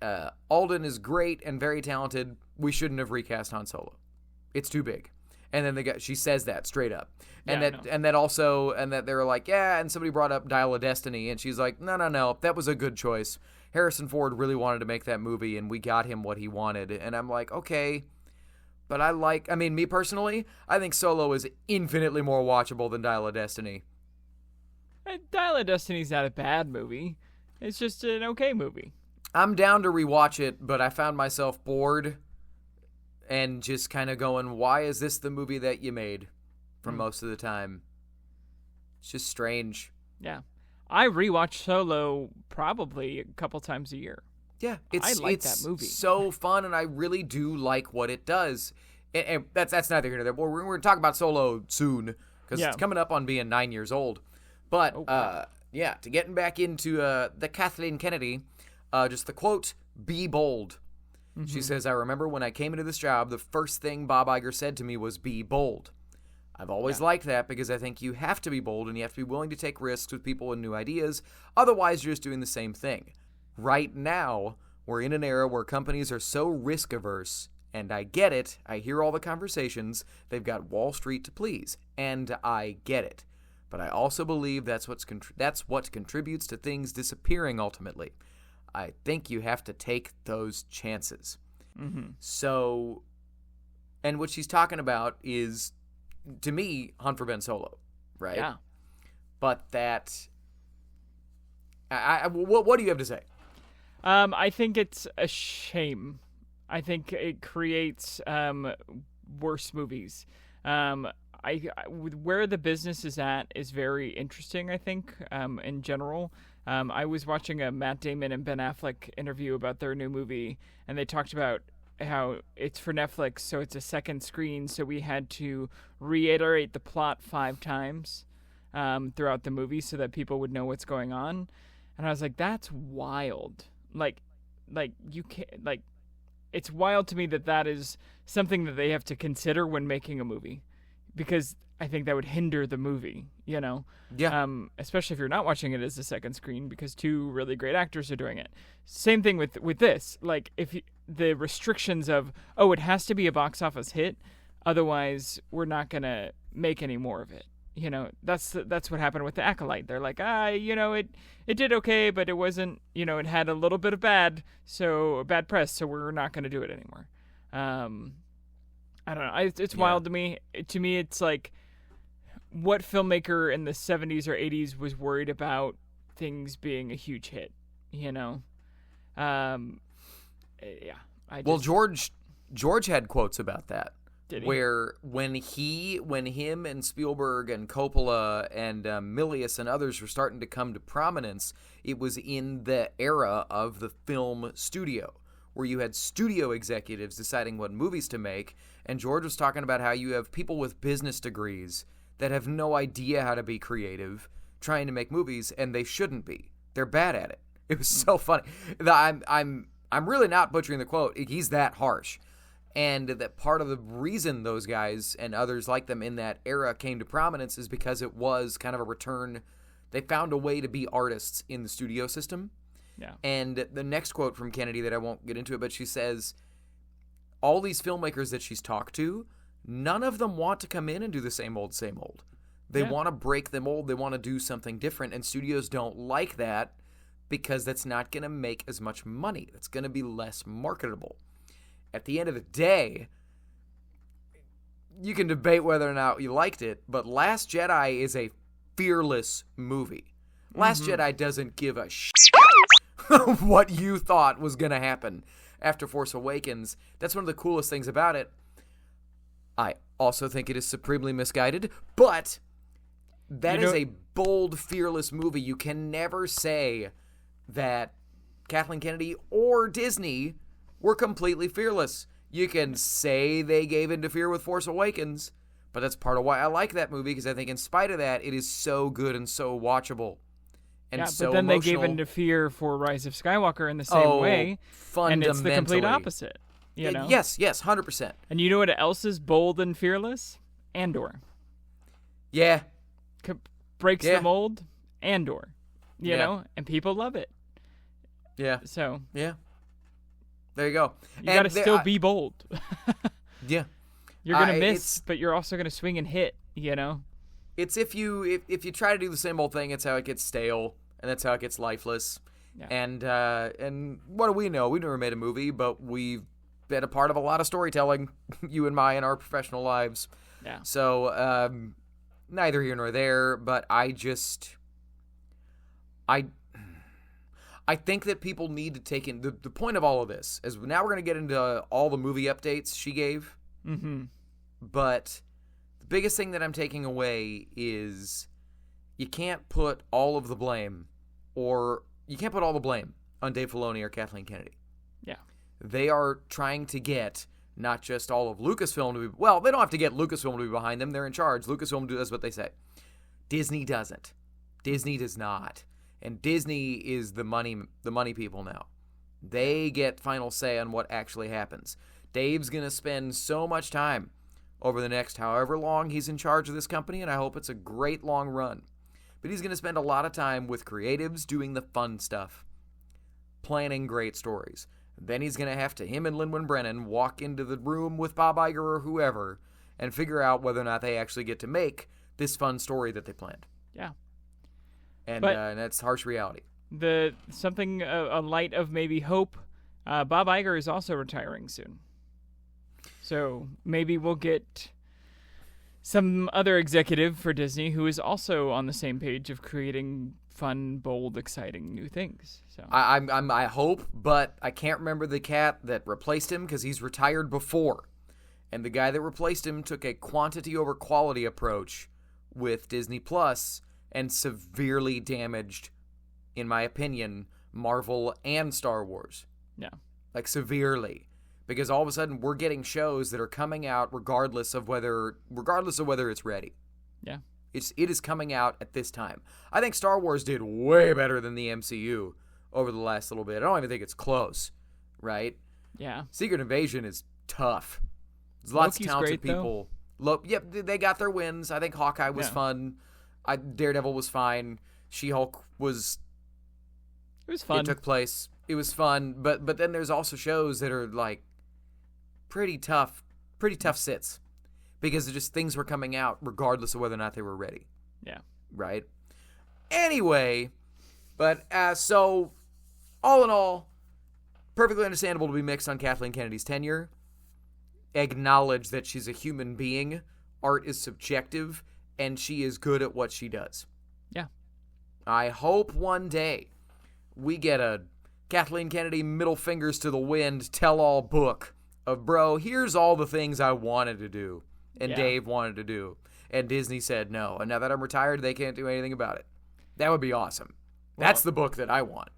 Alden is great and very talented. We shouldn't have recast Han Solo. It's too big. And then she says that straight up. And that they were like, yeah, and somebody brought up Dial of Destiny, and she's like, no, that was a good choice. Harrison Ford really wanted to make that movie, and we got him what he wanted. And I'm like, okay, but me personally, I think Solo is infinitely more watchable than Dial of Destiny. Dial of Destiny's not a bad movie. It's just an okay movie. I'm down to rewatch it, but I found myself bored and just kind of going, why is this the movie that you made for most of the time? It's just strange. Yeah. I rewatch Solo probably a couple times a year. Yeah, I like that movie. So fun, and I really do like what it does. And that's neither here nor there. We're going to talk about Solo soon, because it's coming up on being 9 years old. But, to getting back into the Kathleen Kennedy, just the quote, be bold. She says, I remember when I came into this job, the first thing Bob Iger said to me was, be bold. I've always liked that because I think you have to be bold and you have to be willing to take risks with people and new ideas. Otherwise, you're just doing the same thing. Right now, we're in an era where companies are so risk-averse, and I get it. I hear all the conversations. They've got Wall Street to please, and I get it. But I also believe that's what contributes to things disappearing ultimately. I think you have to take those chances. Mm-hmm. So, and what she's talking about is, to me, Hunt for Ben Solo, right? Yeah. But that, what do you have to say? I think it's a shame. I think it creates worse movies. Where the business is at is very interesting, I think, in general. I was watching a Matt Damon and Ben Affleck interview about their new movie, and they talked about how it's for Netflix, so it's a second screen, so we had to reiterate the plot 5 times throughout the movie so that people would know what's going on. And I was like, that's wild. Like you can't, like, it's wild to me that is something that they have to consider when making a movie, because I think that would hinder the movie, you know? Yeah. Especially if you're not watching it as a second screen, because 2 really great actors are doing it. Same thing with this. Like, the restrictions of, it has to be a box office hit, otherwise we're not going to make any more of it. You know, that's what happened with The Acolyte. They're like, it did okay, but it wasn't, it had a little bit of bad press, so we're not going to do it anymore. I don't know. It's wild to me. To me, it's like, what filmmaker in the 70s or 80s was worried about things being a huge hit, you know? Well, George had quotes about that. Did he? Where when him and Spielberg and Coppola and Milius and others were starting to come to prominence, it was in the era of the film studio, where you had studio executives deciding what movies to make, and George was talking about how you have people with business degrees that have no idea how to be creative trying to make movies, and they shouldn't be. They're bad at it. It was so funny. I'm really not butchering the quote. He's that harsh. And that part of the reason those guys and others like them in that era came to prominence is because it was kind of a return. They found a way to be artists in the studio system. Yeah. And the next quote from Kennedy that I won't get into it, but she says, all these filmmakers that she's talked to, none of them want to come in and do the same old, same old. They want to break the mold. They want to do something different. And studios don't like that because that's not going to make as much money. That's going to be less marketable. At the end of the day, you can debate whether or not you liked it, but Last Jedi is a fearless movie. Last Jedi doesn't give a what you thought was going to happen after Force Awakens. That's one of the coolest things about it. I also think it is supremely misguided, but that is a bold, fearless movie. You can never say that Kathleen Kennedy or Disney were completely fearless. You can say they gave in to fear with Force Awakens, but that's part of why I like that movie, because I think in spite of that, it is so good and so watchable. And so but then emotional. they gave in to fear for Rise of Skywalker in the same way, and it's the complete opposite. You know? Yes, 100%. And you know what else is bold and fearless? Andor. Yeah. Breaks the mold. Andor. You know? And people love it. Yeah. So. Yeah. There you go. You got to still be bold. Yeah. You're going to miss, but you're also going to swing and hit, you know? It's if you try to do the same old thing, it's how it gets stale, and that's how it gets lifeless. Yeah. And what do we know? We've never made a movie, but we've been a part of a lot of storytelling, you and I, in our professional lives. Yeah. So, neither here nor there, but I think that people need to take in the point of all of this is now we're going to get into all the movie updates she gave. Mm-hmm. But the biggest thing that I'm taking away is you can't put all the blame on Dave Filoni or Kathleen Kennedy. Yeah. They are trying to get not just all of Lucasfilm to be, well, they don't have to get Lucasfilm to be behind them. They're in charge. Lucasfilm does what they say. Disney doesn't. Disney does not. And Disney is the money people now. They get final say on what actually happens. Dave's going to spend so much time over the next however long he's in charge of this company, and I hope it's a great long run. But he's going to spend a lot of time with creatives doing the fun stuff, planning great stories. Then he's going to have to, him and Lynwen Brennan, walk into the room with Bob Iger or whoever and figure out whether or not they actually get to make this fun story that they planned. Yeah. And that's harsh reality. A light of maybe hope. Bob Iger is also retiring soon. So maybe we'll get some other executive for Disney who is also on the same page of creating fun, bold, exciting new things. So I hope, but I can't remember the cat that replaced him because he's retired before. And the guy that replaced him took a quantity over quality approach with Disney Plus and severely damaged, in my opinion, Marvel and Star Wars. Yeah. Like severely. Because all of a sudden we're getting shows that are coming out regardless of whether it's ready. Yeah. It is coming out at this time. I think Star Wars did way better than the MCU over the last little bit. I don't even think it's close, right? Yeah. Secret Invasion is tough. There's lots Loki's of talented great, people. Yep, they got their wins. I think Hawkeye was fun. Daredevil was fine. She-Hulk was... It was fun. It took place. It was fun. But then there's also shows that are like pretty tough sits. Because just things were coming out regardless of whether or not they were ready. Yeah. Right? Anyway, but so all in all, perfectly understandable to be mixed on Kathleen Kennedy's tenure. Acknowledge that she's a human being. Art is subjective, and she is good at what she does. Yeah. I hope one day we get a Kathleen Kennedy middle fingers to the wind tell-all book of, bro, here's all the things I wanted to do. And Dave wanted to do. And Disney said no. And now that I'm retired, they can't do anything about it. That would be awesome. That's the book that I want.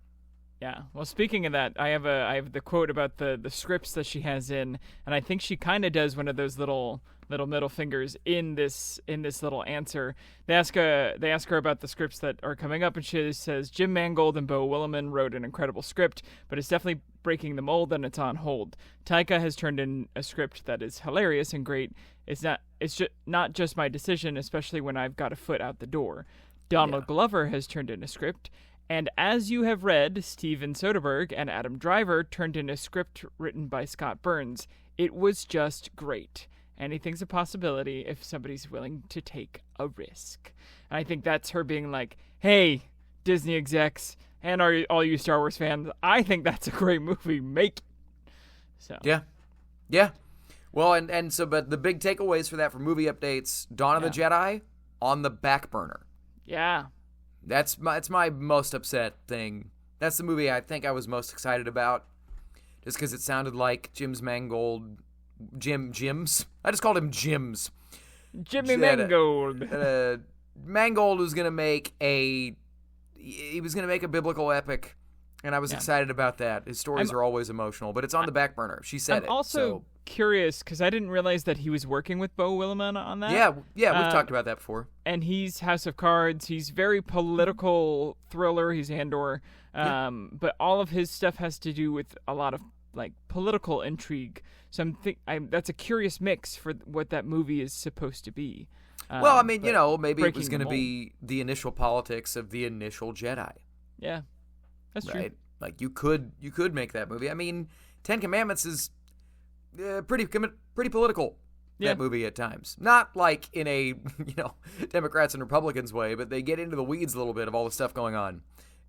Yeah. Well, speaking of that, I have the quote about the scripts that she has in, and I think she kind of does one of those little middle fingers in this little answer. They ask her about the scripts that are coming up, and she says Jim Mangold and Beau Willimon wrote an incredible script, but it's definitely breaking the mold and it's on hold. Taika has turned in a script that is hilarious and great. It's not just my decision, especially when I've got a foot out the door. Donald Glover has turned in a script, and as you have read, Steven Soderbergh and Adam Driver turned in a script written by Scott Burns. It was just great. Anything's a possibility if somebody's willing to take a risk. And I think that's her being like, hey, Disney execs and all you Star Wars fans, I think that's a great movie. Make it. So. Yeah. Well, and so, but the big takeaways for that for movie updates, Dawn of the Jedi on the back burner. Yeah. That's my most upset thing. That's the movie I think I was most excited about, just because it sounded like Jim's. I just called him Jim's. Jimmy Mangold. Mangold was gonna make a biblical epic, and I was excited about that. His stories are always emotional, but it's on the back burner. She said I'm also curious because I didn't realize that he was working with Beau Willimon on that. Yeah, we've talked about that before. And he's House of Cards. He's very political thriller. He's Andor. But all of his stuff has to do with a lot of like political intrigue. So that's a curious mix for what that movie is supposed to be. Well, I mean, maybe it was going to be the initial politics of the initial Jedi. Yeah, that's right? true. Like you could make that movie. I mean, Ten Commandments is pretty political. That movie at times, not like in a Democrats and Republicans way, but they get into the weeds a little bit of all the stuff going on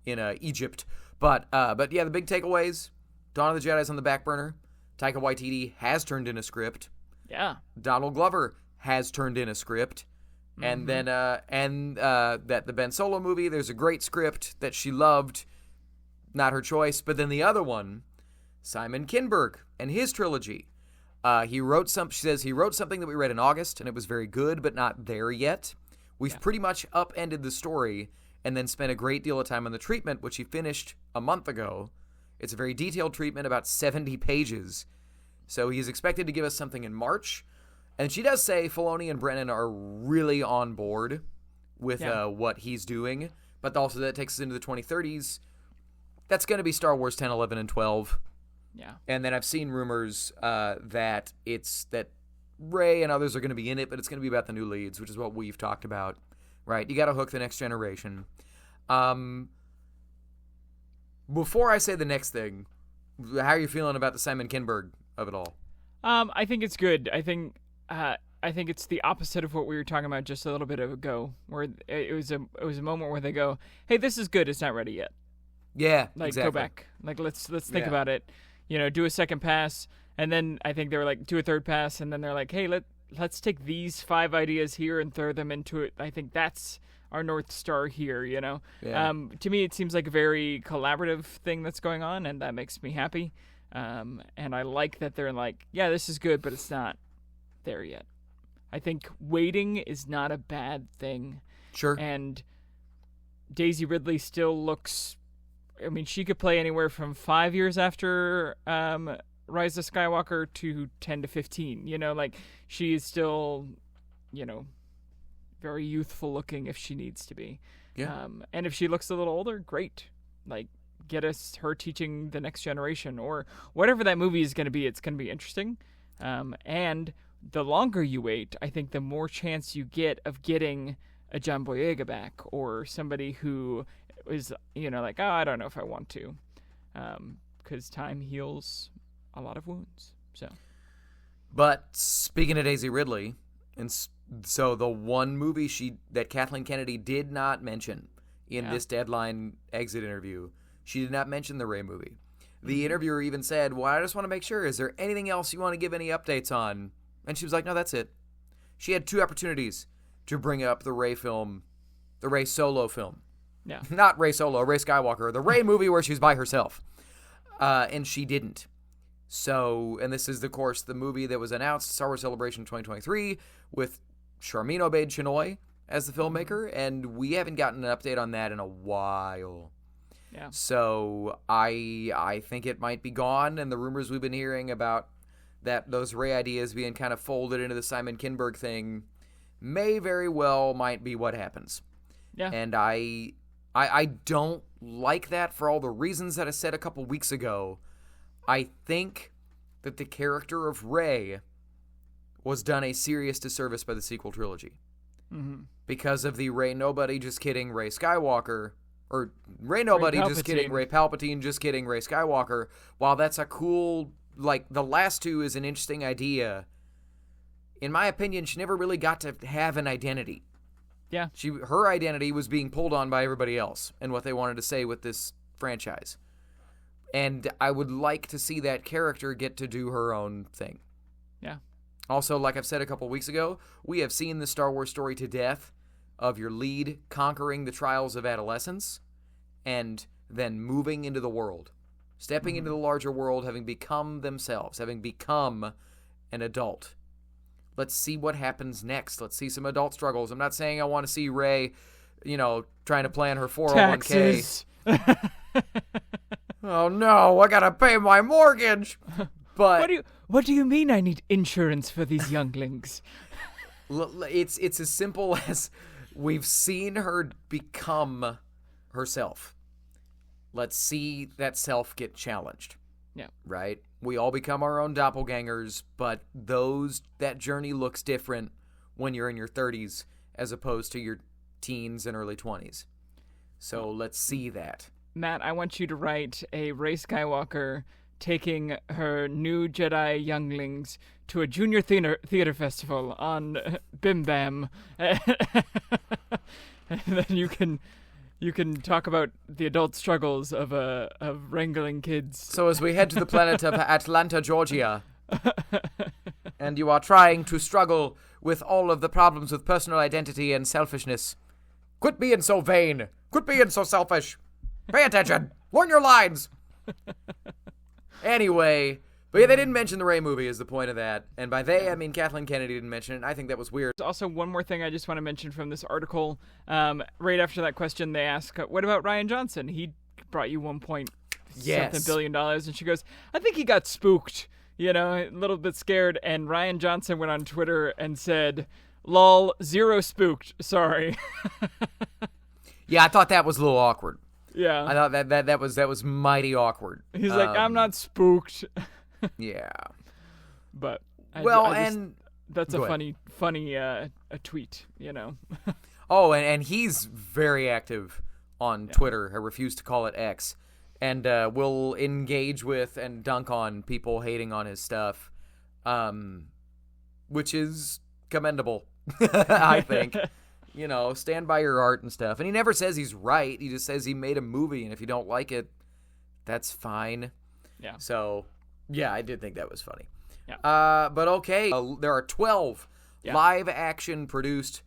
in Egypt. But yeah, the big takeaways: Dawn of the Jedi is on the back burner. Taika Waititi has turned in a script. Yeah. Donald Glover has turned in a script. And then that the Ben Solo movie, there's a great script that she loved, not her choice. But then the other one, Simon Kinberg and his trilogy. She says he wrote something that we read in August, and it was very good, but not there yet. We've pretty much upended the story and then spent a great deal of time on the treatment, which he finished a month ago. It's a very detailed treatment, about 70 pages. So he's expected to give us something in March. And she does say Filoni and Brennan are really on board with what he's doing. But also that takes us into the 2030s. That's going to be Star Wars 10, 11, and 12. Yeah. And then I've seen rumors that Rey and others are going to be in it, but it's going to be about the new leads, which is what we've talked about, right? You got to hook the next generation. Before I say the next thing, how are you feeling about the Simon Kinberg of it all? I think it's good. I think it's the opposite of what we were talking about just a little bit ago, where it was a moment where they go, "Hey, this is good. It's not ready yet." Yeah, like exactly. Go back. Like let's think about it. Do a second pass, and then I think they were like, do a third pass, and then they're like, "Hey, let's take these 5 ideas here and throw them into it." I think that's our North Star here. Yeah. To me, it seems like a very collaborative thing that's going on, and that makes me happy. And I like that they're like, yeah, this is good, but it's not there yet. I think waiting is not a bad thing. Sure. And Daisy Ridley still looks, I mean, she could play anywhere from 5 years after Rise of Skywalker to 10 to 15. Like she is still, very youthful looking if she needs to be. Yeah. And if she looks a little older, great. Like, get her teaching the next generation or whatever that movie is going to be. It's going to be interesting. And the longer you wait, I think the more chance you get of getting a John Boyega back or somebody who is, like, oh, I don't know if I want to. Because time heals a lot of wounds. So. But speaking of Daisy Ridley, and so the one movie that Kathleen Kennedy did not mention in this Deadline exit interview, she did not mention the Rey movie. The interviewer even said, well, I just want to make sure, is there anything else you want to give any updates on? And she was like, no, that's it. She had 2 opportunities to bring up the Rey film, the Rey Solo film. Yeah. Not Rey Solo, Rey Skywalker, the Rey movie where she's by herself. And she didn't. So, and this is, of course, the movie that was announced, Star Wars Celebration 2023, with Sharmeen Obaid-Chinoy as the filmmaker, and we haven't gotten an update on that in a while. Yeah. So I think it might be gone, and the rumors we've been hearing about those Rey ideas being kind of folded into the Simon Kinberg thing may very well might be what happens. Yeah. And I don't like that for all the reasons that I said a couple weeks ago. I think that the character of Rey was done a serious disservice by the sequel trilogy. Mm-hmm. Because of the Rey Nobody, just kidding, Rey Skywalker, or Rey Nobody, just kidding, Rey Palpatine, just kidding, Rey Skywalker. While that's a cool, like, the last 2 is an interesting idea, in my opinion, she never really got to have an identity. Yeah. Her identity was being pulled on by everybody else and what they wanted to say with this franchise. And I would like to see that character get to do her own thing. Yeah. Also, like I've said a couple weeks ago, we have seen the Star Wars story to death of your lead conquering the trials of adolescence and then moving into the world, stepping into the larger world, having become themselves, having become an adult. Let's see what happens next. Let's see some adult struggles. I'm not saying I want to see Rey, trying to plan her 401k. Taxes. Oh no, I gotta pay my mortgage. But what do you mean I need insurance for these younglings? It's as simple as we've seen her become herself. Let's see that self get challenged. Yeah. Right? We all become our own doppelgangers, but that journey looks different when you're in your 30s as opposed to your teens and early 20s. So let's see that. Matt, I want you to write a Rey Skywalker taking her new Jedi younglings to a junior theater festival on Bim Bam. And then you can talk about the adult struggles of wrangling kids. So as we head to the planet of Atlanta, Georgia, and you are trying to struggle with all of the problems with personal identity and selfishness, quit being so vain. Quit being so selfish. Pay attention. Learn your lines. Anyway, but yeah, they didn't mention the Rey movie is the point of that. And by they, I mean Kathleen Kennedy didn't mention it. I think that was weird. There's also one more thing I just want to mention from this article. Right after that question, they ask, what about Rian Johnson? He brought you $1.something billion. And she goes, I think he got spooked, a little bit scared. And Rian Johnson went on Twitter and said, lol, 0 spooked. Sorry. Yeah, I thought that was a little awkward. Yeah. I thought that was mighty awkward. He's like, I'm not spooked. Yeah. But That's Go a ahead. funny a tweet, you know. Oh, and he's very active on Twitter. I refuse to call it X. And will engage with and dunk on people hating on his stuff, which is commendable, I think. You know, stand by your art and stuff. And he never says he's right. He just says he made a movie, and if you don't like it, that's fine. Yeah. So, yeah, I did think that was funny. Yeah. But okay, there are 12 live-action produced,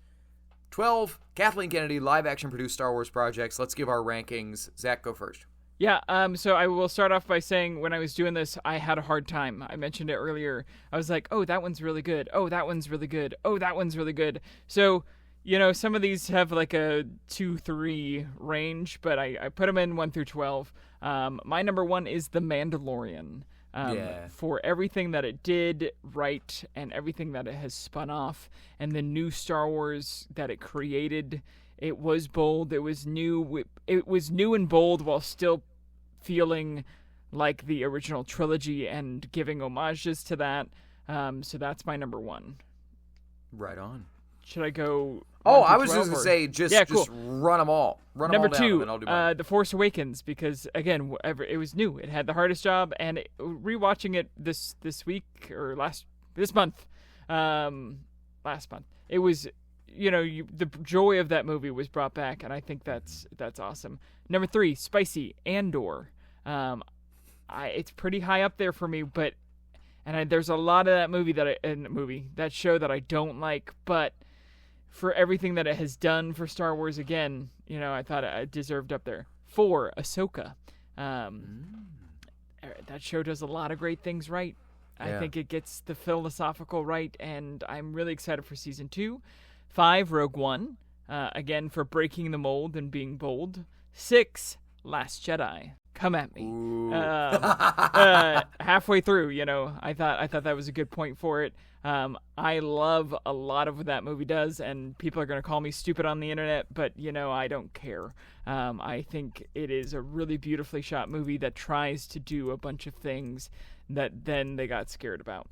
12 Kathleen Kennedy live-action produced Star Wars projects. Let's give our rankings. Zach, go first. Yeah, so I will start off by saying when I was doing this, I had a hard time. I mentioned it earlier. I was like, oh, that one's really good. Oh, that one's really good. Oh, that one's really good. So, you know, some of these have like a 2-3 range, but I put them in 1 through 12. My number 1 is The Mandalorian. For everything that it did right and everything that it has spun off and the new Star Wars that it created. It was bold. It was new. It was new and bold while still feeling like the original trilogy and giving homages to that. So that's my number 1. Right on. Should I go? Oh, I was just going to say, just run them all. Run number them all 2, down, and I'll do mine. The Force Awakens, because again, it was new. It had the hardest job, and rewatching it this week or this month, last month, it was. You know, the joy of that movie was brought back, and I think that's awesome. Number 3, Spicy Andor. It's pretty high up there for me, but there's a lot of that show that I don't like, but for everything that it has done for Star Wars, again, you know, I thought it deserved up there. 4, Ahsoka. That show does a lot of great things right. I think it gets the philosophical right, and I'm really excited for season 2. 5, Rogue One, again for breaking the mold and being bold. 6, Last Jedi. Come at me. Halfway through, you know, I thought that was a good point for it. I love a lot of what that movie does, and people are going to call me stupid on the internet, but, you know, I don't care. I think it is a really beautifully shot movie that tries to do a bunch of things that then they got scared about.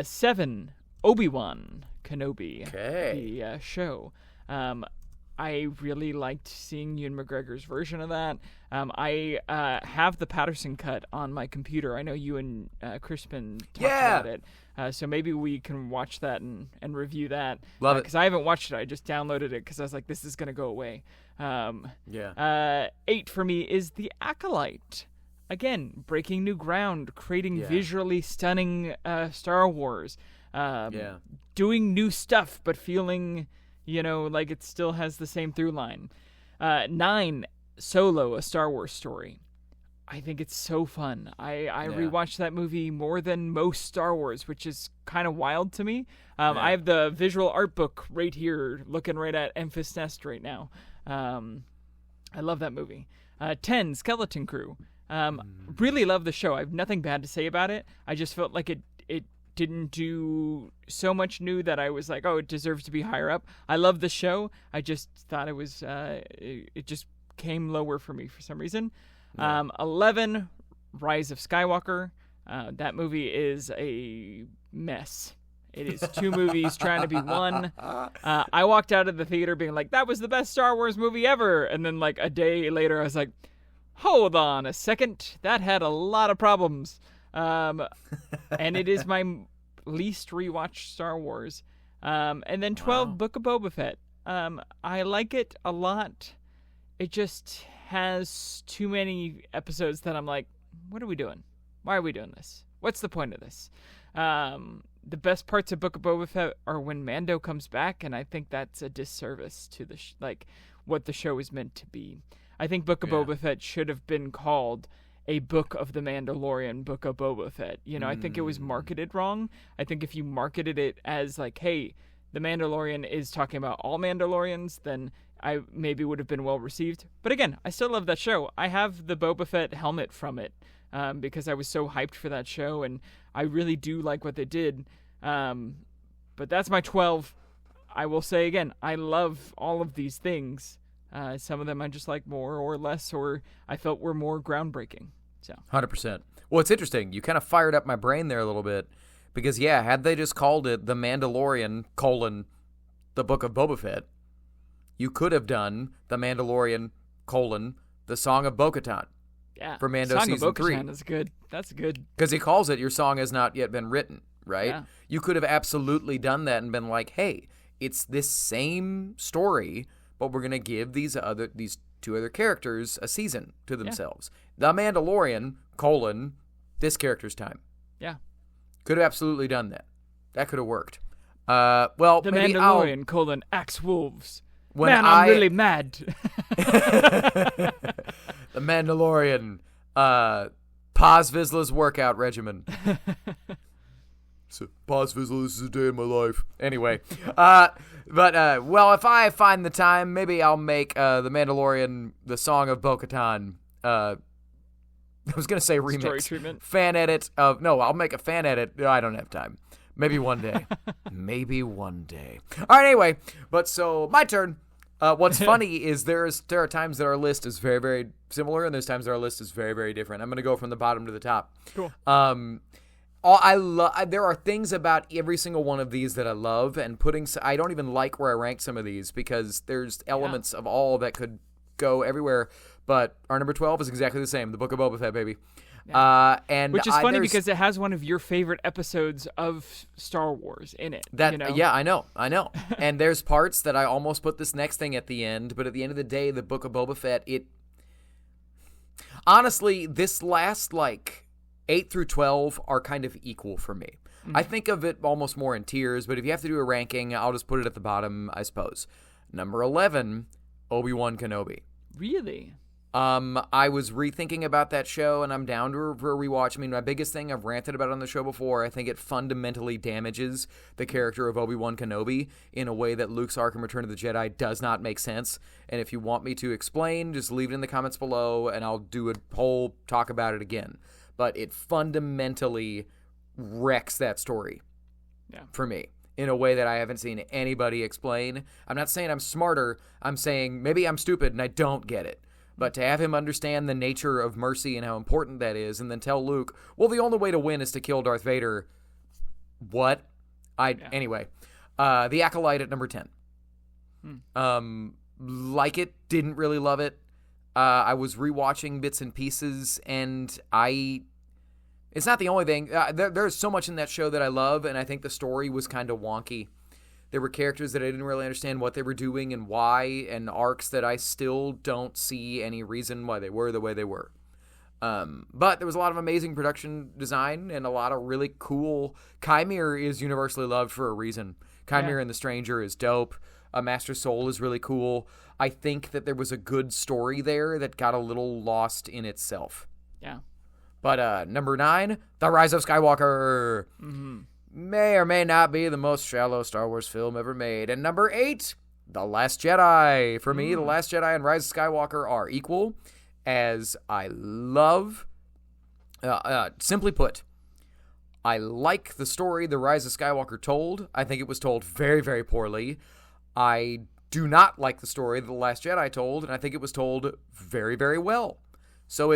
7, Obi-Wan Kenobi, the show. I really liked seeing Ewan McGregor's version of that. I have the Patterson cut on my computer. I know you and Crispin talked about it. So maybe we can watch that and review that. Love it. Because I haven't watched it. I just downloaded it because I was like, this is going to go away. 8 for me is The Acolyte. Again, breaking new ground, creating visually stunning Star Wars. Doing new stuff, but feeling, you know, like it still has the same through line. 9, Solo, A Star Wars Story. I think it's so fun. I rewatched that movie more than most Star Wars, which is kind of wild to me. I have the visual art book right here, looking right at Enfys Nest right now. I love that movie. 10, Skeleton Crew. Really love the show. I have nothing bad to say about it. I just felt like it didn't do so much new that I was like, oh, it deserves to be higher up. I love the show. I just thought it was, it just came lower for me for some reason. 11, Rise of Skywalker. That movie is a mess. It is 2 movies trying to be one. I walked out of the theater being like, that was the best Star Wars movie ever. And then like a day later, I was like, hold on a second. That had a lot of problems. And it is my least rewatched Star Wars. And then 12, Book of Boba Fett. I like it a lot. It just has too many episodes that I'm like, what are we doing? Why are we doing this? What's the point of this? The best parts of Book of Boba Fett are when Mando comes back, and I think that's a disservice to the what the show is meant to be. I think Book of Boba Fett should have been called a Book of the Mandalorian, Book of Boba Fett. You know, I think it was marketed wrong. I think if you marketed it as like, hey, the Mandalorian is talking about all Mandalorians, then I maybe would have been well received. But again, I still love that show. I have the Boba Fett helmet from it because I was so hyped for that show, and I really do like what they did. But that's my 12. I will say again, I love all of these things. Some of them I just like more or less, or I felt were more groundbreaking. So 100%. Well, it's interesting. You kind of fired up my brain there a little bit Because, had they just called it The Mandalorian, The Book of Boba Fett, you could have done The Mandalorian, The Song of Bo-Katan. Yeah. For Mando Song Season of 3. Bo-Katan is good. That's good. Because he calls it Your Song Has Not Yet Been Written, right? Yeah. You could have absolutely done that and been like, hey, it's this same story, but we're going to give these two other characters a season to themselves. The Mandalorian, this character's time. Yeah. Could have absolutely done that. That could have worked. The maybe Mandalorian, axe wolves. I'm really mad. The Mandalorian, Paz Vizsla's workout regimen. So, Paz Vizsla, this is a day in my life. Anyway, if I find the time, maybe I'll make The Mandalorian, The Song of Bo-Katan. I was going to say remix. Story treatment. Fan edit of... No, I'll make a fan edit. I don't have time. Maybe one day. Maybe one day. All right, anyway. But so, my turn. What's funny is there are times that our list is very, very similar, and there's times that our list is very, very different. I'm going to go from the bottom to the top. Cool. There are things about every single one of these that I love, and I don't even like where I rank some of these because there's elements of all that could go everywhere. But our number 12 is exactly the same. The Book of Boba Fett, baby. Yeah. Which is funny because it has one of your favorite episodes of Star Wars in it. Yeah, I know. And there's parts that I almost put this next thing at the end, but at the end of the day, the Book of Boba Fett, honestly, this last 8 through 12 are kind of equal for me. Mm-hmm. I think of it almost more in tiers, but if you have to do a ranking, I'll just put it at the bottom, I suppose. Number 11, Obi-Wan Kenobi. Really? I was rethinking about that show, and I'm down for a rewatch. I mean, my biggest thing I've ranted about on the show before, I think it fundamentally damages the character of Obi-Wan Kenobi in a way that Luke's arc in Return of the Jedi does not make sense. And if you want me to explain, just leave it in the comments below, and I'll do a whole talk about it again. But it fundamentally wrecks that story for me in a way that I haven't seen anybody explain. I'm not saying I'm smarter. I'm saying maybe I'm stupid and I don't get it. But to have him understand the nature of mercy and how important that is, and then tell Luke, well, the only way to win is to kill Darth Vader. What? Anyway, The Acolyte at number 10. Like it, didn't really love it. I was rewatching bits and pieces, and it's not the only thing. There's so much in that show that I love, and I think the story was kind of wonky. There were characters that I didn't really understand what they were doing and why, and arcs that I still don't see any reason why they were the way they were. But there was a lot of amazing production design and a lot of really cool... Chimere is universally loved for a reason. Chimere and the Stranger is dope. Master Soul is really cool. I think that there was a good story there that got a little lost in itself. Yeah. But number 9, The Rise of Skywalker. Mm-hmm. May or may not be the most shallow Star Wars film ever made. And number 8, The Last Jedi. For me, The Last Jedi and Rise of Skywalker are equal, as I love... simply put, I like the story The Rise of Skywalker told. I think it was told very, very poorly. I do not like the story The Last Jedi told, and I think it was told very, very well. So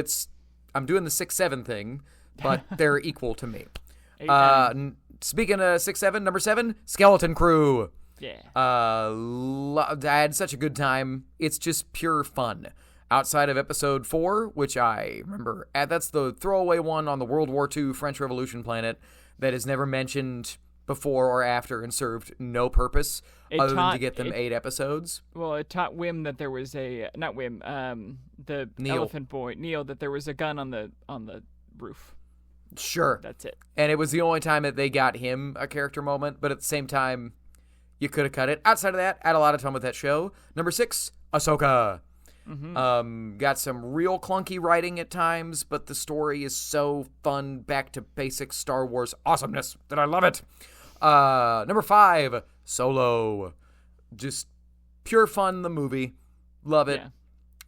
I'm doing the 6-7 thing, but they're equal to me. Speaking of 6-7, number 7, Skeleton Crew. Yeah. I had such a good time. It's just pure fun. Outside of episode 4, which I remember, that's the throwaway one on the World War II French Revolution planet that is never mentioned before or after and served no purpose other than to get them 8 episodes. Well, it taught Wim that there was not Wim, the Neil. elephant boy, Neil, that there was a gun on the roof. Sure. That's it. And it was the only time that they got him a character moment, but at the same time, you could have cut it. Outside of that, I had a lot of fun with that show. Number 6, Ahsoka. Mm-hmm. Got some real clunky writing at times, but the story is so fun, back to basic Star Wars awesomeness that I love it. Number 5, Solo. Just pure fun, the movie. Love it.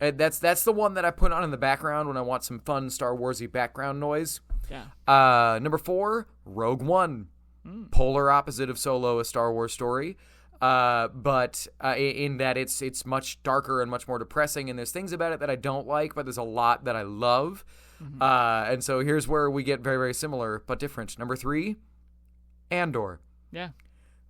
Yeah. That's the one that I put on in the background when I want some fun Star Wars-y background noise. Yeah. Number 4, Rogue One. Polar opposite of Solo, a Star Wars story. But in that it's much darker and much more depressing, and there's things about it that I don't like, but there's a lot that I love. Mm-hmm. And so here's where we get very, very similar, but different. Number 3, Andor. Yeah.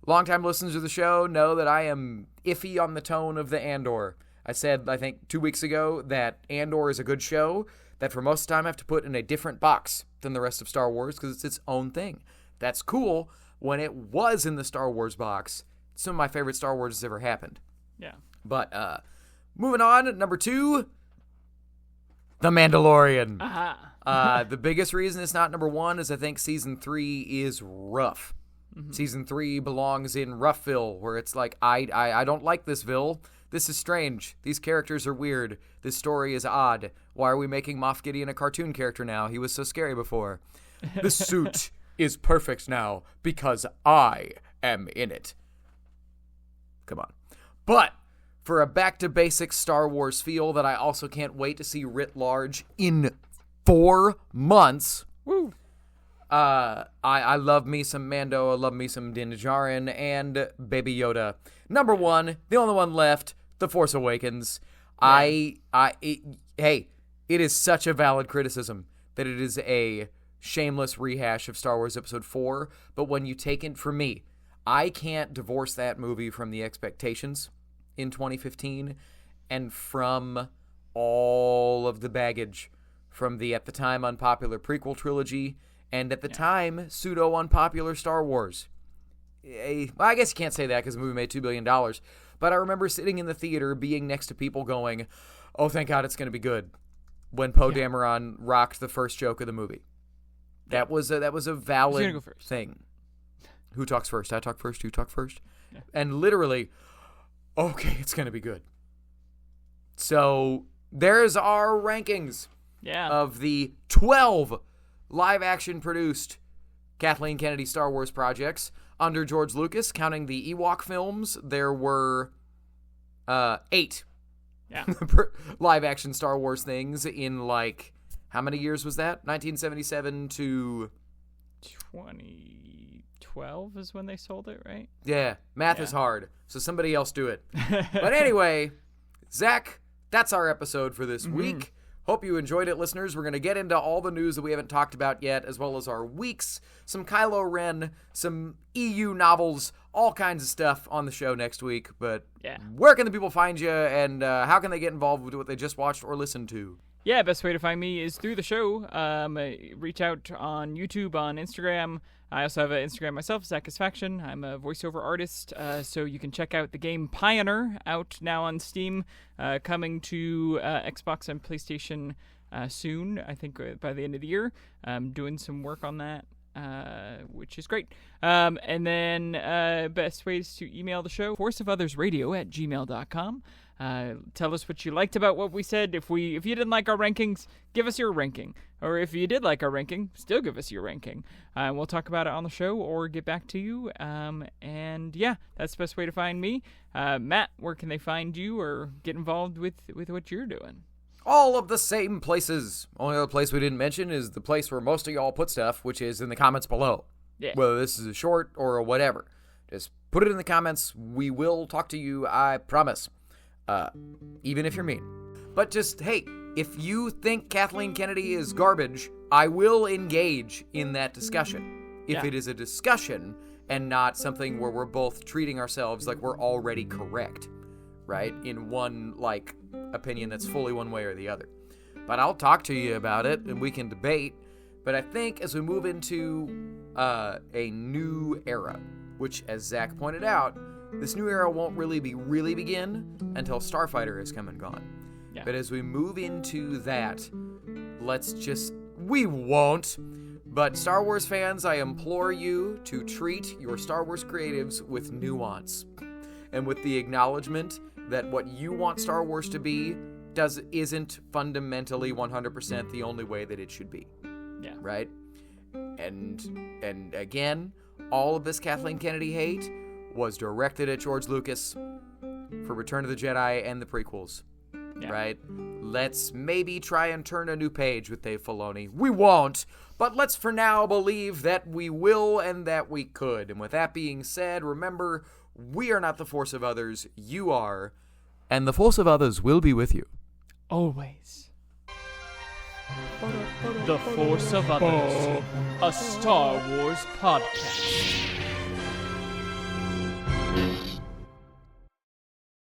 Longtime listeners of the show know that I am iffy on the tone of the Andor. I said, I think 2 weeks ago, that Andor is a good show that for most of the time I have to put in a different box than the rest of Star Wars because it's its own thing. That's cool. When it was in the Star Wars box, some of my favorite Star Wars has ever happened. Yeah. But moving on, number 2, The Mandalorian. The biggest reason it's not number 1 is I think Season 3 is rough. Mm-hmm. Season 3 belongs in Roughville, where it's like, I don't like this Ville. This is strange. These characters are weird. This story is odd. Why are we making Moff Gideon a cartoon character now? He was so scary before. The suit is perfect now because I am in it. Come on. But for a back-to-basics Star Wars feel that I also can't wait to see writ large in 4 months. Woo! I love me some Mando, I love me some Din Djarin, and Baby Yoda. Number 1, the only one left, The Force Awakens. Yeah. Hey, it is such a valid criticism that it is a shameless rehash of Star Wars Episode 4, but when you take it from me, I can't divorce that movie from the expectations in 2015 and from all of the baggage from the, at the time, unpopular prequel trilogy and at the time, pseudo-unpopular Star Wars. Well, I guess you can't say that because the movie made $2 billion, but I remember sitting in the theater being next to people going, oh, thank God it's going to be good, when Poe Dameron rocked the first joke of the movie. That was a valid thing. Who talks first? I talk first, you talk first. Yeah. And literally, okay, it's going to be good. So there's our rankings of the 12 live-action produced Kathleen Kennedy Star Wars projects under George Lucas. Counting the Ewok films, there were 8 live-action Star Wars things in, like, how many years was that? 1977 to 2012 is when they sold it, right? Yeah, math is hard, so somebody else do it. But anyway, Zach, that's our episode for this week. Hope you enjoyed it, listeners. We're going to get into all the news that we haven't talked about yet, as well as our weeks, some Kylo Ren, some EU novels, all kinds of stuff on the show next week. But where can the people find you, and how can they get involved with what they just watched or listened to? Yeah, best way to find me is through the show. Reach out on YouTube, on Instagram. I also have an Instagram myself, Satisfaction. I'm a voiceover artist, so you can check out the game Pioneer, out now on Steam, coming to Xbox and PlayStation soon, I think by the end of the year. I'm doing some work on that, which is great. And then best ways to email the show, forceofothersradio@gmail.com. Tell us what you liked about what we said. If you didn't like our rankings, give us your ranking. Or if you did like our ranking, still give us your ranking. We'll talk about it on the show or get back to you. And that's the best way to find me. Matt, where can they find you or get involved with what you're doing? All of the same places. Only other place we didn't mention is the place where most of y'all put stuff, which is in the comments below. Yeah. Whether this is a short or a whatever. Just put it in the comments. We will talk to you, I promise. Even if you're mean. But just, hey, if you think Kathleen Kennedy is garbage, I will engage in that discussion. If it is a discussion and not something where we're both treating ourselves like we're already correct, right? In one, opinion that's fully one way or the other. But I'll talk to you about it and we can debate. But I think as we move into a new era, which, as Zach pointed out, this new era won't really begin until Starfighter has come and gone. Yeah. But as we move into that, we won't. But Star Wars fans, I implore you to treat your Star Wars creatives with nuance and with the acknowledgement that what you want Star Wars to be isn't fundamentally 100% the only way that it should be. Yeah. Right? And again, all of this Kathleen Kennedy hate was directed at George Lucas for Return of the Jedi and the prequels, right? Let's maybe try and turn a new page with Dave Filoni. We won't, but let's for now believe that we will and that we could. And with that being said, remember, we are not the force of others. You are, and the force of others will be with you. Always. The Force of Others, a Star Wars podcast.